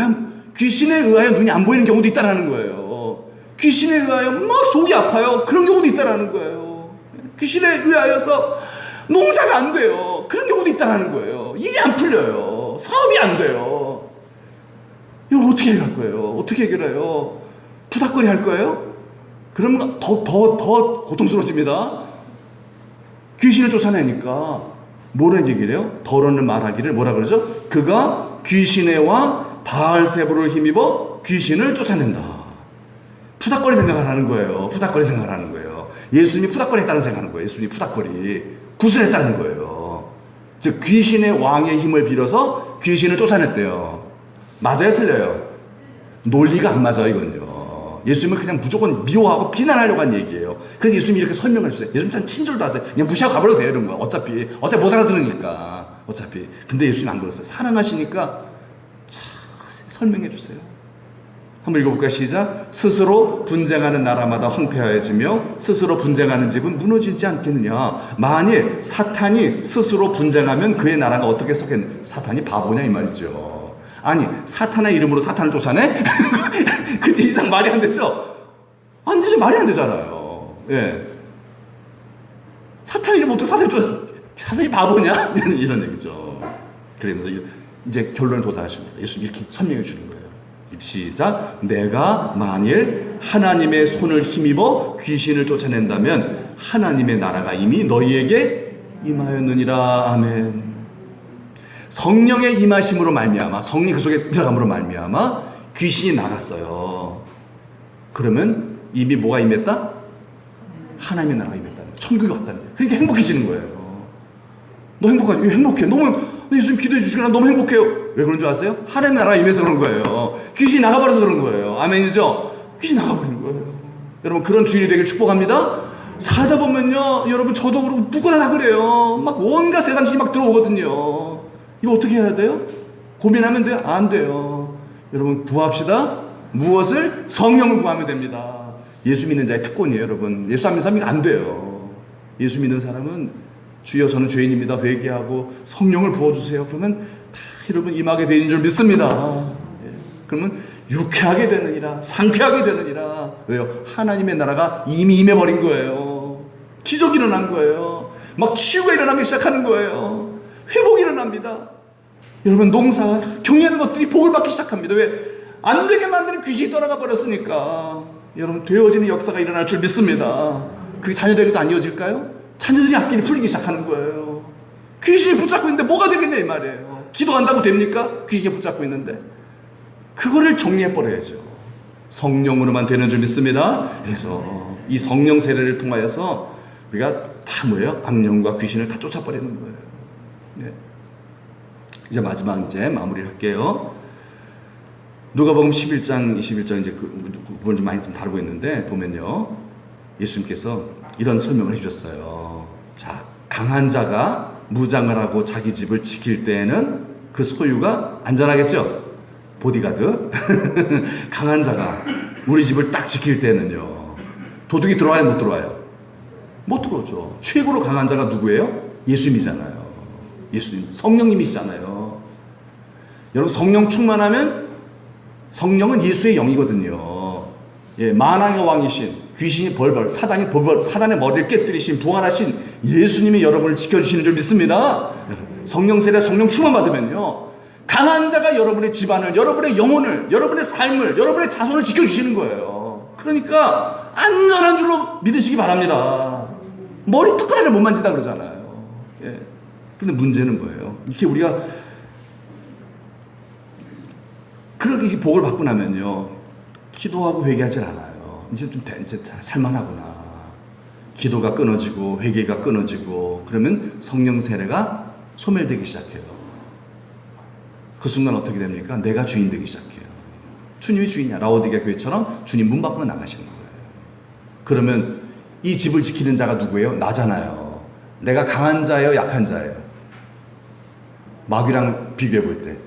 귀신에 의하여 눈이 안 보이는 경우도 있다라는 거예요. 귀신에 의하여 막 속이 아파요. 그런 경우도 있다라는 거예요. 귀신에 의하여서 농사가 안 돼요. 그런 경우도 있다라는 거예요. 일이 안 풀려요. 사업이 안 돼요. 이거 어떻게 해결할 거예요? 어떻게 해결해요? 부닥거리 할 거예요? 그러면 더 고통스러워집니다. 귀신을 쫓아내니까 뭐라는 얘기를 해요? 더러는 말하기를 뭐라 그러죠? 그가 귀신애와 바알세부를 힘입어 귀신을 쫓아낸다. 푸닥거리 생각을 하는 거예요. 푸닥거리 생각을 하는 거예요. 예수님이 푸닥거리 했다는 생각하는 거예요. 예수님이 푸닥거리 구슬했다는 거예요. 즉 귀신의 왕의 힘을 빌어서 귀신을 쫓아냈대요. 맞아요? 틀려요? 논리가 안 맞아요. 이건요. 예수님을 그냥 무조건 미워하고 비난하려고 한 얘기예요. 그래서 예수님이 이렇게 설명을 해주세요. 예수님 참 친절도 하세요. 그냥 무시하고 가버려도 돼요. 이런 거. 어차피 못 알아들으니까. 어차피. 근데 예수님 안 그랬어요. 사랑하시니까 자세히 설명해 주세요. 한번 읽어볼까요? 시작. 스스로 분쟁하는 나라마다 황폐하여지며 스스로 분쟁하는 집은 무너지지 않겠느냐. 만일 사탄이 스스로 분쟁하면 그의 나라가 어떻게 서겠느냐. 사탄이 바보냐 이 말이죠. 아니 사탄의 이름으로 사탄을 쫓아내? 그때 이상 말이 안 되죠? 안 되죠. 말이 안 되잖아요. 예. 사탄 이름 어떻게 사탄을 쫓아내? 사탄이 바보냐? 이런 얘기죠. 그러면서 이제 결론을 도달하십니다. 예수님 이렇게 설명해 주는 거예요. 시작. 내가 만일 하나님의 손을 힘입어 귀신을 쫓아낸다면 하나님의 나라가 이미 너희에게 임하였느니라. 아멘. 성령의 임하심으로 말미암아, 성령 그 속에 들어감으로 말미암아 귀신이 나갔어요. 그러면 이미 뭐가 임했다? 하나님의 나라가 임했다는 거예요. 천국이 왔다는 거예요. 그러니까 행복해지는 거예요. 너 행복하지? 왜 행복해? 예수님 기도해 주시거나 너무 행복해요. 왜 그런 줄 아세요? 하나님 나라가 임해서 그런 거예요. 귀신이 나가버려서 그런 거예요. 아멘이죠? 귀신이 나가버린 거예요. 여러분 그런 주일이 되길 축복합니다. 살다 보면요, 여러분 저도 그렇고 누구나 다 그래요. 막 온갖 세상식이 막 들어오거든요. 이거 어떻게 해야 돼요? 고민하면 돼요? 안 돼요. 여러분 구합시다. 무엇을? 성령을 구하면 됩니다. 예수 믿는 자의 특권이에요. 여러분 예수 안 믿는 사람이 안 돼요. 예수 믿는 사람은 주여 저는 죄인입니다. 회개하고 성령을 부어주세요. 그러면 다 여러분 임하게 되는 줄 믿습니다. 예. 그러면 유쾌하게 되느니라, 상쾌하게 되느니라. 왜요? 하나님의 나라가 이미 임해버린 거예요. 기적이 일어난 거예요. 막 치유가 일어나기 시작하는 거예요. 회복이 일어납니다. 여러분 농사, 경영하는 것들이 복을 받기 시작합니다. 왜? 안 되게 만드는 귀신이 떠나가 버렸으니까. 여러분 되어지는 역사가 일어날 줄 믿습니다. 그게 자녀들에게도 안 이어질까요? 자녀들이 앞길이 풀리기 시작하는 거예요. 귀신이 붙잡고 있는데 뭐가 되겠냐 이 말이에요. 기도한다고 됩니까? 귀신이 붙잡고 있는데. 그거를 정리해버려야죠. 성령으로만 되는 줄 믿습니다. 그래서 이 성령 세례를 통하여서 우리가 다 뭐예요? 악령과 귀신을 다 쫓아버리는 거예요. 네. 이제 마지막 이제 마무리를 할게요. 누가복음 11장, 21장 이제 그 부분 좀 많이 좀 다루고 있는데 보면요. 예수님께서 이런 설명을 해주셨어요. 자, 강한 자가 무장을 하고 자기 집을 지킬 때에는 그 소유가 안전하겠죠? 보디가드. 강한 자가 우리 집을 딱 지킬 때는요. 도둑이 들어와요, 못 들어와요? 못 들어오죠. 최고로 강한 자가 누구예요? 예수님이잖아요. 예수님, 성령님이시잖아요. 여러분, 성령 충만하면 성령은 예수의 영이거든요. 예, 만왕의 왕이신, 귀신이 벌벌, 사단이 벌벌, 사단의 머리를 깨뜨리신, 부활하신 예수님이 여러분을 지켜주시는 줄 믿습니다. 성령 세례, 성령 충만 받으면요. 강한 자가 여러분의 집안을, 여러분의 영혼을, 여러분의 삶을, 여러분의 자손을 지켜주시는 거예요. 그러니까 안전한 줄로 믿으시기 바랍니다. 머리 턱까지 못 만지다 그러잖아요. 예. 근데 문제는 뭐예요? 이렇게 우리가 그렇게 복을 받고 나면요. 기도하고 회개하지 않아요. 이제 좀 이제 살만하구나. 기도가 끊어지고 회개가 끊어지고 그러면 성령 세례가 소멸되기 시작해요. 그 순간 어떻게 됩니까? 내가 주인 되기 시작해요. 주님이 주인이야. 라오디게 교회처럼 주님 문 밖으로 나가시는 거예요. 그러면 이 집을 지키는 자가 누구예요? 나잖아요. 내가 강한 자예요? 약한 자예요? 마귀랑 비교해 볼 때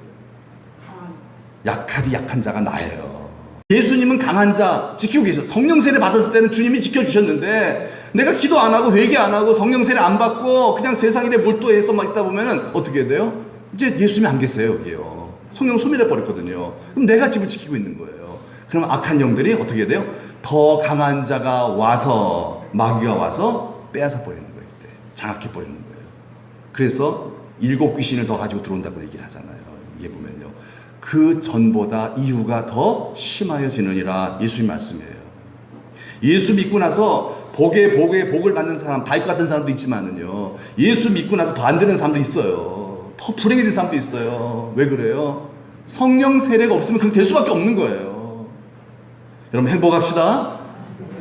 약한 자가 나예요. 예수님은 강한 자 지키고 계셔. 성령 세례 받았을 때는 주님이 지켜주셨는데 내가 기도 안 하고 회개 안 하고 성령 세례 안 받고 그냥 세상 일에 몰두해서 막 있다 보면은 어떻게 돼요? 이제 예수님이 안 계세요, 여기요. 성령 소멸해 버렸거든요. 그럼 내가 집을 지키고 있는 거예요. 그럼 악한 영들이 어떻게 돼요? 더 강한 자가 와서 마귀가 와서 빼앗아 버리는 거예요. 장악해 버리는 거예요. 그래서 7 귀신을 더 가지고 들어온다고 얘기를 하잖아요. 이게 보면요. 그 전보다 이유가 더 심하여지느니라 예수님 말씀이에요. 예수 믿고 나서 복에 복을 받는 사람, 다윗 같은 사람도 있지만은요. 예수 믿고 나서 더 안 되는 사람도 있어요. 더 불행해진 사람도 있어요. 왜 그래요? 성령 세례가 없으면 그렇게 될 수밖에 없는 거예요. 여러분 행복합시다.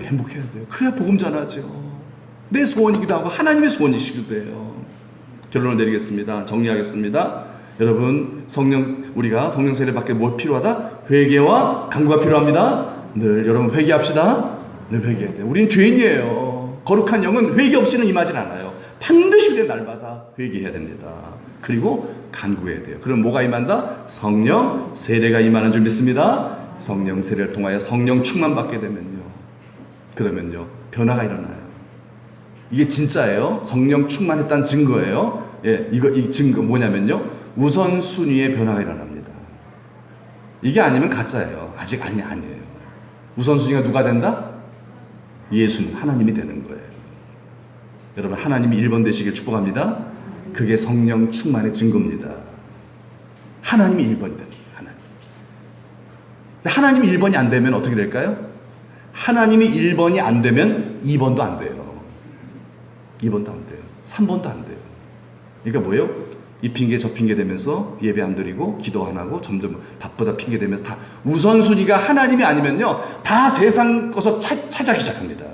행복해야 돼요. 그래야 복음 전하죠. 내 소원이기도 하고 하나님의 소원이시기도 해요. 결론을 내리겠습니다. 정리하겠습니다. 여러분 우리가 성령 세례 받게 뭐 필요하다? 회개와 간구가 필요합니다. 늘 여러분 회개합시다. 늘 회개해야 돼요. 우리는 죄인이에요. 거룩한 영은 회개 없이는 임하진 않아요. 반드시 우리는 날마다 회개해야 됩니다. 그리고 간구해야 돼요. 그럼 뭐가 임한다? 성령 세례가 임하는 줄 믿습니다. 성령 세례를 통하여 성령 충만 받게 되면요. 그러면요. 변화가 일어나요. 이게 진짜예요. 성령 충만했다는 증거예요. 예, 이 증거 뭐냐면요. 우선순위의 변화가 일어납니다. 이게 아니면 가짜예요. 아직 아니에요. 우선순위가 누가 된다? 예수님, 하나님이 되는 거예요. 여러분, 하나님이 1번 되시길 축복합니다. 그게 성령 충만의 증거입니다. 하나님이 1번이 됩니다. 하나님이 1번이 안 되면 어떻게 될까요? 하나님이 1번이 안 되면 2번도 안 돼요. 2번도 안 돼요. 3번도 안 돼요. 그러니까 뭐예요? 이 핑계 저 핑계 되면서 예배 안 드리고 기도 안 하고 점점 바쁘다 핑계 되면서 다 우선순위가 하나님이 아니면요. 다 세상 것을 찾아기 시작합니다.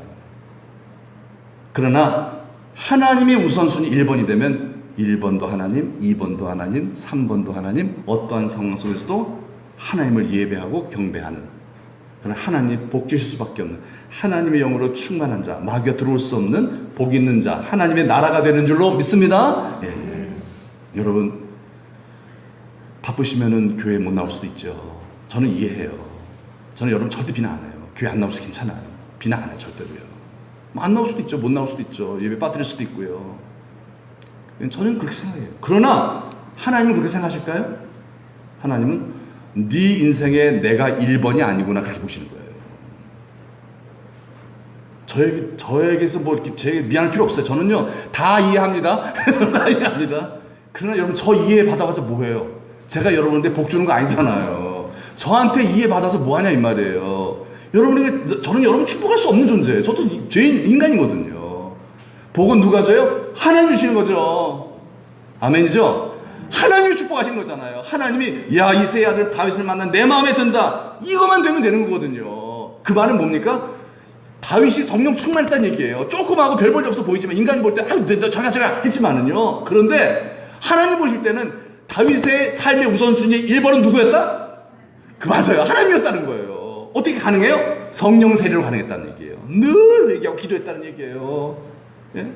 그러나 하나님의 우선순위 1번이 되면 1번도 하나님, 2번도 하나님, 3번도 하나님, 어떠한 상황 속에서도 하나님을 예배하고 경배하는 그런 하나님 복 주실 수밖에 없는 하나님의 영으로 충만한 자, 마귀가 들어올 수 없는 복 있는 자, 하나님의 나라가 되는 줄로 믿습니다. 예. 여러분 바쁘시면은 교회 못 나올 수도 있죠. 저는 이해해요. 저는 여러분 절대 비난 안 해요. 교회 안 나오셔도 괜찮아요. 비난 안 해요. 절대로요. 안 나올 수도 있죠. 못 나올 수도 있죠. 예배 빠뜨릴 수도 있고요. 저는 그렇게 생각해요. 그러나 하나님은 그렇게 생각하실까요? 하나님은 네 인생에 내가 1번이 아니구나 그렇게 보시는 거예요. 저에게서 뭐 이렇게 제게 미안할 필요 없어요. 저는요 다 이해합니다. 다 이해합니다. 그러나 여러분 저 이해 받아봤자 뭐해요? 제가 여러분한테 복 주는 거 아니잖아요. 저한테 이해 받아서 뭐하냐 이 말이에요. 여러분에게 저는 여러분 축복할 수 없는 존재예요. 저도 죄인 인간이거든요. 복은 누가 줘요? 하나님 주시는 거죠. 아멘이죠? 하나님이 축복하시는 거잖아요. 하나님이 야 이새의 아들 다윗을 만난 내 마음에 든다. 이것만 되면 되는 거거든요. 그 말은 뭡니까? 다윗이 성령 충만했다는 얘기예요. 조그마하고 별 볼일 없어 보이지만 인간이 볼 때 아유 저가 했지만은요. 그런데 하나님 보실 때는 다윗의 삶의 우선순위 1번은 누구였다? 그 맞아요. 하나님이었다는 거예요. 어떻게 가능해요? 성령 세례로 가능했다는 얘기예요. 늘 얘기하고 기도했다는 얘기예요. 예?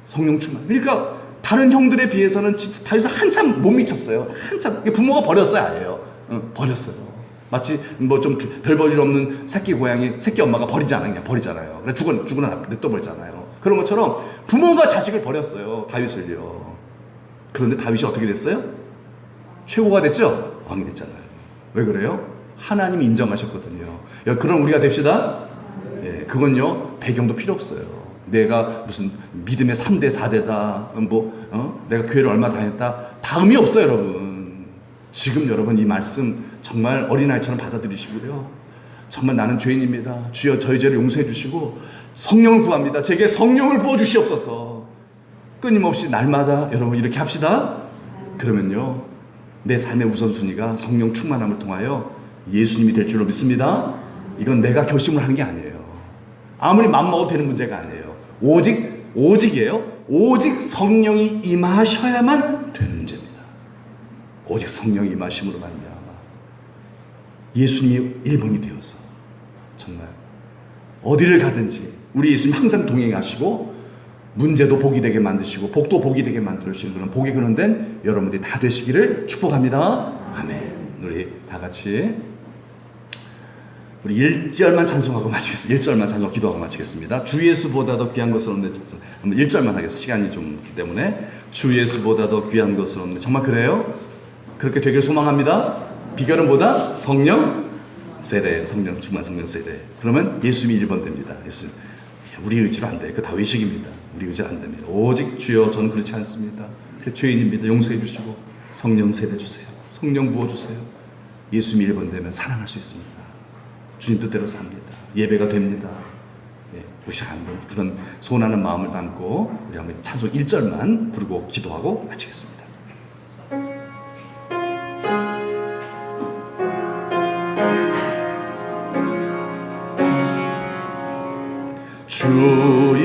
성령 충만. 그러니까 다른 형들에 비해서는 진짜 다윗은 한참 못 미쳤어요. 한참 부모가 버렸어요, 아예요. 버렸어요. 마치 뭐 좀 별 볼 일 없는 새끼 고양이 새끼 엄마가 버리잖아요. 그냥 버리잖아요. 그래 죽으나 냅둬 버리잖아요. 그런 것처럼 부모가 자식을 버렸어요. 다윗을요. 그런데 다윗이 어떻게 됐어요? 최고가 됐죠? 왕이 됐잖아요. 왜 그래요? 하나님이 인정하셨거든요. 그럼 우리가 됩시다. 예, 그건요 배경도 필요 없어요. 내가 무슨 믿음의 3대 4대다 내가 교회를 얼마 다녔다 다 의미 없어요. 여러분 지금 여러분 이 말씀 정말 어린아이처럼 받아들이시고요. 정말 나는 죄인입니다. 주여 저희 죄를 용서해 주시고 성령을 구합니다. 제게 성령을 부어 주시옵소서. 끊임없이 날마다 여러분 이렇게 합시다. 그러면요 내 삶의 우선순위가 성령 충만함을 통하여 예수님이 될 줄로 믿습니다. 이건 내가 결심을 하는 게 아니에요. 아무리 맘먹어도 되는 문제가 아니에요. 오직이에요. 오직 성령이 임하셔야만 되는 문제입니다. 오직 성령이 임하심으로 말미암아 예수님이 1번이 되어서 정말 어디를 가든지 우리 예수님 항상 동행하시고 문제도 복이 되게 만드시고 복도 복이 되게 만들어주시는 그런 복이 그런된 여러분들이 다 되시기를 축복합니다. 아멘. 우리 다 같이 우리 1절만 찬송하고 마치겠습니다. 1절만 찬송하고 기도하고 마치겠습니다. 주 예수보다 더 귀한 것은 없네. 한번 1절만 하겠습니다. 시간이 좀 있기 때문에 주 예수보다 더 귀한 것은 없네. 정말 그래요? 그렇게 되길 소망합니다. 비결은 뭐다? 성령 세례, 성령 충만 성령 세례. 그러면 예수님이 1번 됩니다. 예수님. 우리 의지로 안 돼. 그 다 외식입니다. 우리 의지로 안 됩니다. 오직 주여 저는 그렇지 않습니다. 죄인입니다. 용서해 주시고 성령 세례 주세요. 성령 부어 주세요. 예수님이 1번 되면 사랑할 수 있습니다. 주님 뜻대로 삽니다. 예배가 됩니다. 예, 우리 한번 그런 소원하는 마음을 담고 우리 한번 찬송 1절만 부르고 기도하고 마치겠습니다. 주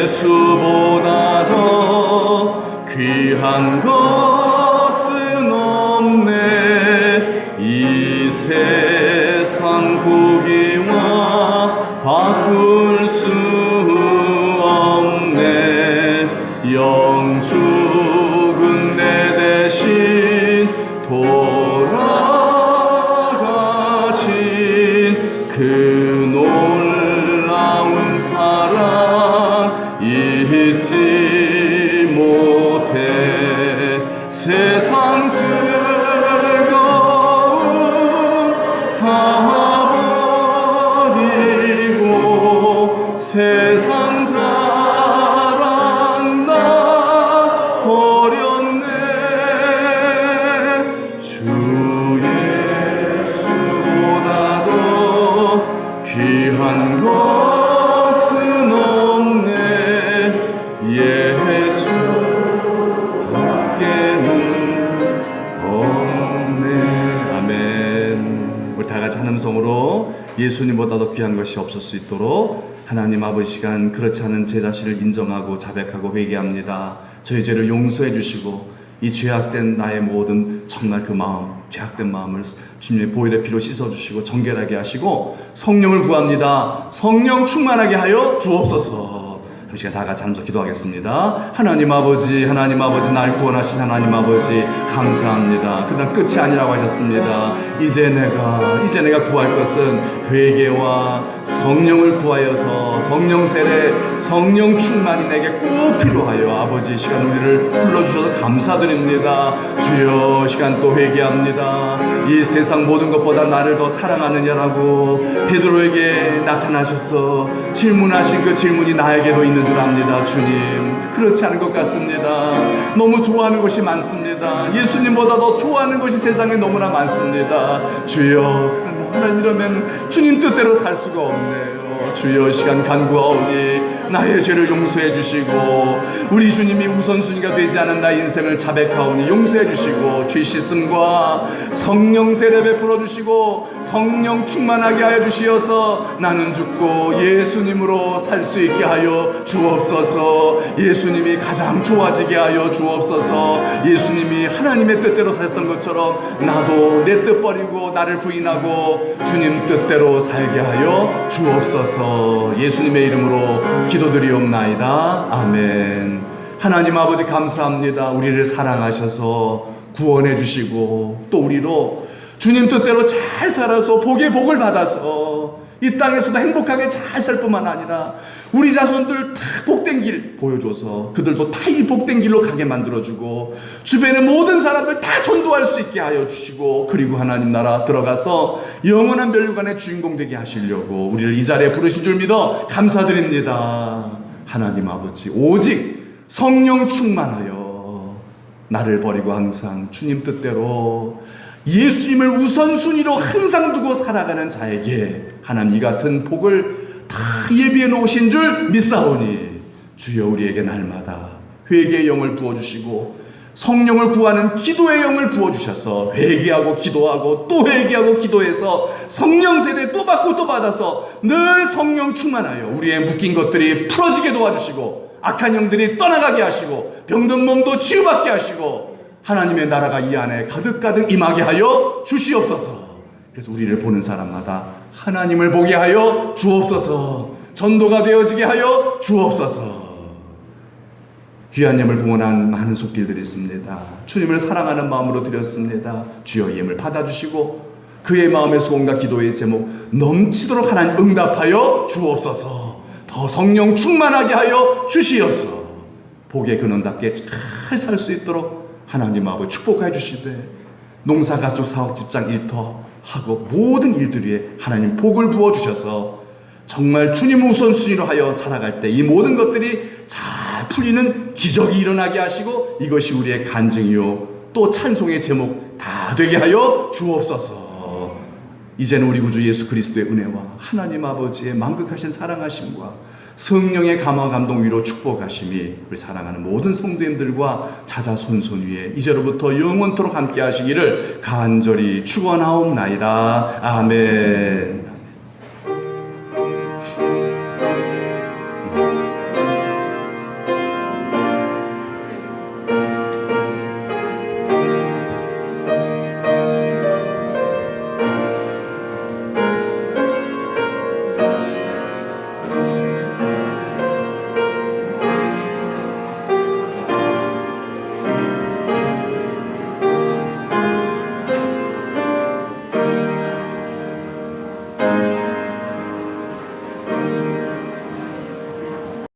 예수보다 더 귀한 것은 없네. 이 세상 부귀와 바꿀 수 없네. 영죽은 내 대신 돌아가신 그 놀라운 사랑 잊지 못해. 세상 즐거움 다 버리고 세상 자랑 다 버렸네. 주 예수보다 더 귀한 것은 없네. 예수 밖에는 없네. 아멘. 우리 다 같이 한 음성으로 예수님보다 더 귀한 것이 없을 수 있도록 하나님 아버지 시간 그렇지 않은 제 자신을 인정하고 자백하고 회개합니다. 저희 죄를 용서해 주시고 이 죄악된 나의 모든 정말 그 마음, 죄악된 마음을 주님의 보혈의 피로 씻어주시고 정결하게 하시고 성령을 구합니다. 성령 충만하게 하여 주옵소서. 이 시간 다 같이 하면서 기도하겠습니다. 하나님 아버지 날 구원하신 하나님 아버지 감사합니다. 그러나 끝이 아니라고 하셨습니다. 이제 내가 구할 것은 회개와 성령을 구하여서 성령 세례, 성령 충만이 내게 꼭 필요하여 아버지 시간 우리를 불러주셔서 감사드립니다. 주여 시간 또 회개합니다. 이 세상 모든 것보다 나를 더 사랑하느냐라고 베드로에게 나타나셔서 질문하신 그 질문이 나에게도 있는 줄 압니다. 주님 그렇지 않은 것 같습니다. 너무 좋아하는 것이 많습니다. 예수님보다 더 좋아하는 것이 세상에 너무나 많습니다. 주여 그러나 하나님 이러면 주님 뜻대로 살 수가 없네요. 주여 이 시간 간구하오니 나의 죄를 용서해 주시고 우리 주님이 우선순위가 되지 않은 나의 인생을 자백하오니 용서해 주시고 죄 씻음과 성령 세례 베풀어 주시고 성령 충만하게 하여 주시어서 나는 죽고 예수님으로 살 수 있게 하여 주옵소서. 예수님이 가장 좋아지게 하여 주옵소서. 예수님이 하나님의 뜻대로 사셨던 것처럼 나도 내 뜻 버리고 나를 부인하고 주님 뜻대로 살게 하여 주옵소서. 예수님의 이름으로 기도드리옵나이다. 아멘. 하나님 아버지 감사합니다. 우리를 사랑하셔서 구원해 주시고 또 우리로 주님 뜻대로 잘 살아서 복의 복을 받아서 이 땅에서도 행복하게 잘 살 뿐만 아니라 우리 자손들 다 복된 길 보여줘서 그들도 다 이 복된 길로 가게 만들어주고 주변의 모든 사람들 다 전도할 수 있게 하여 주시고 그리고 하나님 나라 들어가서 영원한 멸류관의 주인공 되게 하시려고 우리를 이 자리에 부르신 줄 믿어 감사드립니다. 하나님 아버지 오직 성령 충만하여 나를 버리고 항상 주님 뜻대로 예수님을 우선순위로 항상 두고 살아가는 자에게 하나님 이 같은 복을 다 예비해 놓으신 줄 믿사오니 주여 우리에게 날마다 회개의 영을 부어주시고 성령을 구하는 기도의 영을 부어주셔서 회개하고 기도하고 또 회개하고 기도해서 성령 세례 또 받고 또 받아서 늘 성령 충만하여 우리의 묶인 것들이 풀어지게 도와주시고 악한 영들이 떠나가게 하시고 병든 몸도 치유받게 하시고 하나님의 나라가 이 안에 가득가득 임하게 하여 주시옵소서. 그래서 우리를 보는 사람마다 하나님을 보게 하여 주옵소서. 전도가 되어지게 하여 주옵소서. 귀한 예물 봉헌한 많은 손길들이 있습니다. 주님을 사랑하는 마음으로 드렸습니다. 주여 예물 받아주시고 그의 마음의 소원과 기도의 제목 넘치도록 하나님 응답하여 주옵소서. 더 성령 충만하게 하여 주시옵소서. 복의 근원답게 잘 살 수 있도록 하나님 아버지 축복해 주시되 농사 가축 사업 직장 일터 하고 모든 일들 위에 하나님 복을 부어 주셔서 정말 주님 우선순위로 하여 살아갈 때 이 모든 것들이 잘 풀리는 기적이 일어나게 하시고 이것이 우리의 간증이요 또 찬송의 제목 다 되게 하여 주옵소서. 이제는 우리 구주 예수 그리스도의 은혜와 하나님 아버지의 만극하신 사랑하심과 성령의 감화 감동 위로 축복하심이 우리 사랑하는 모든 성도님들과 자자손손 위에 이제로부터 영원토록 함께 하시기를 간절히 축원하옵나이다. 아멘.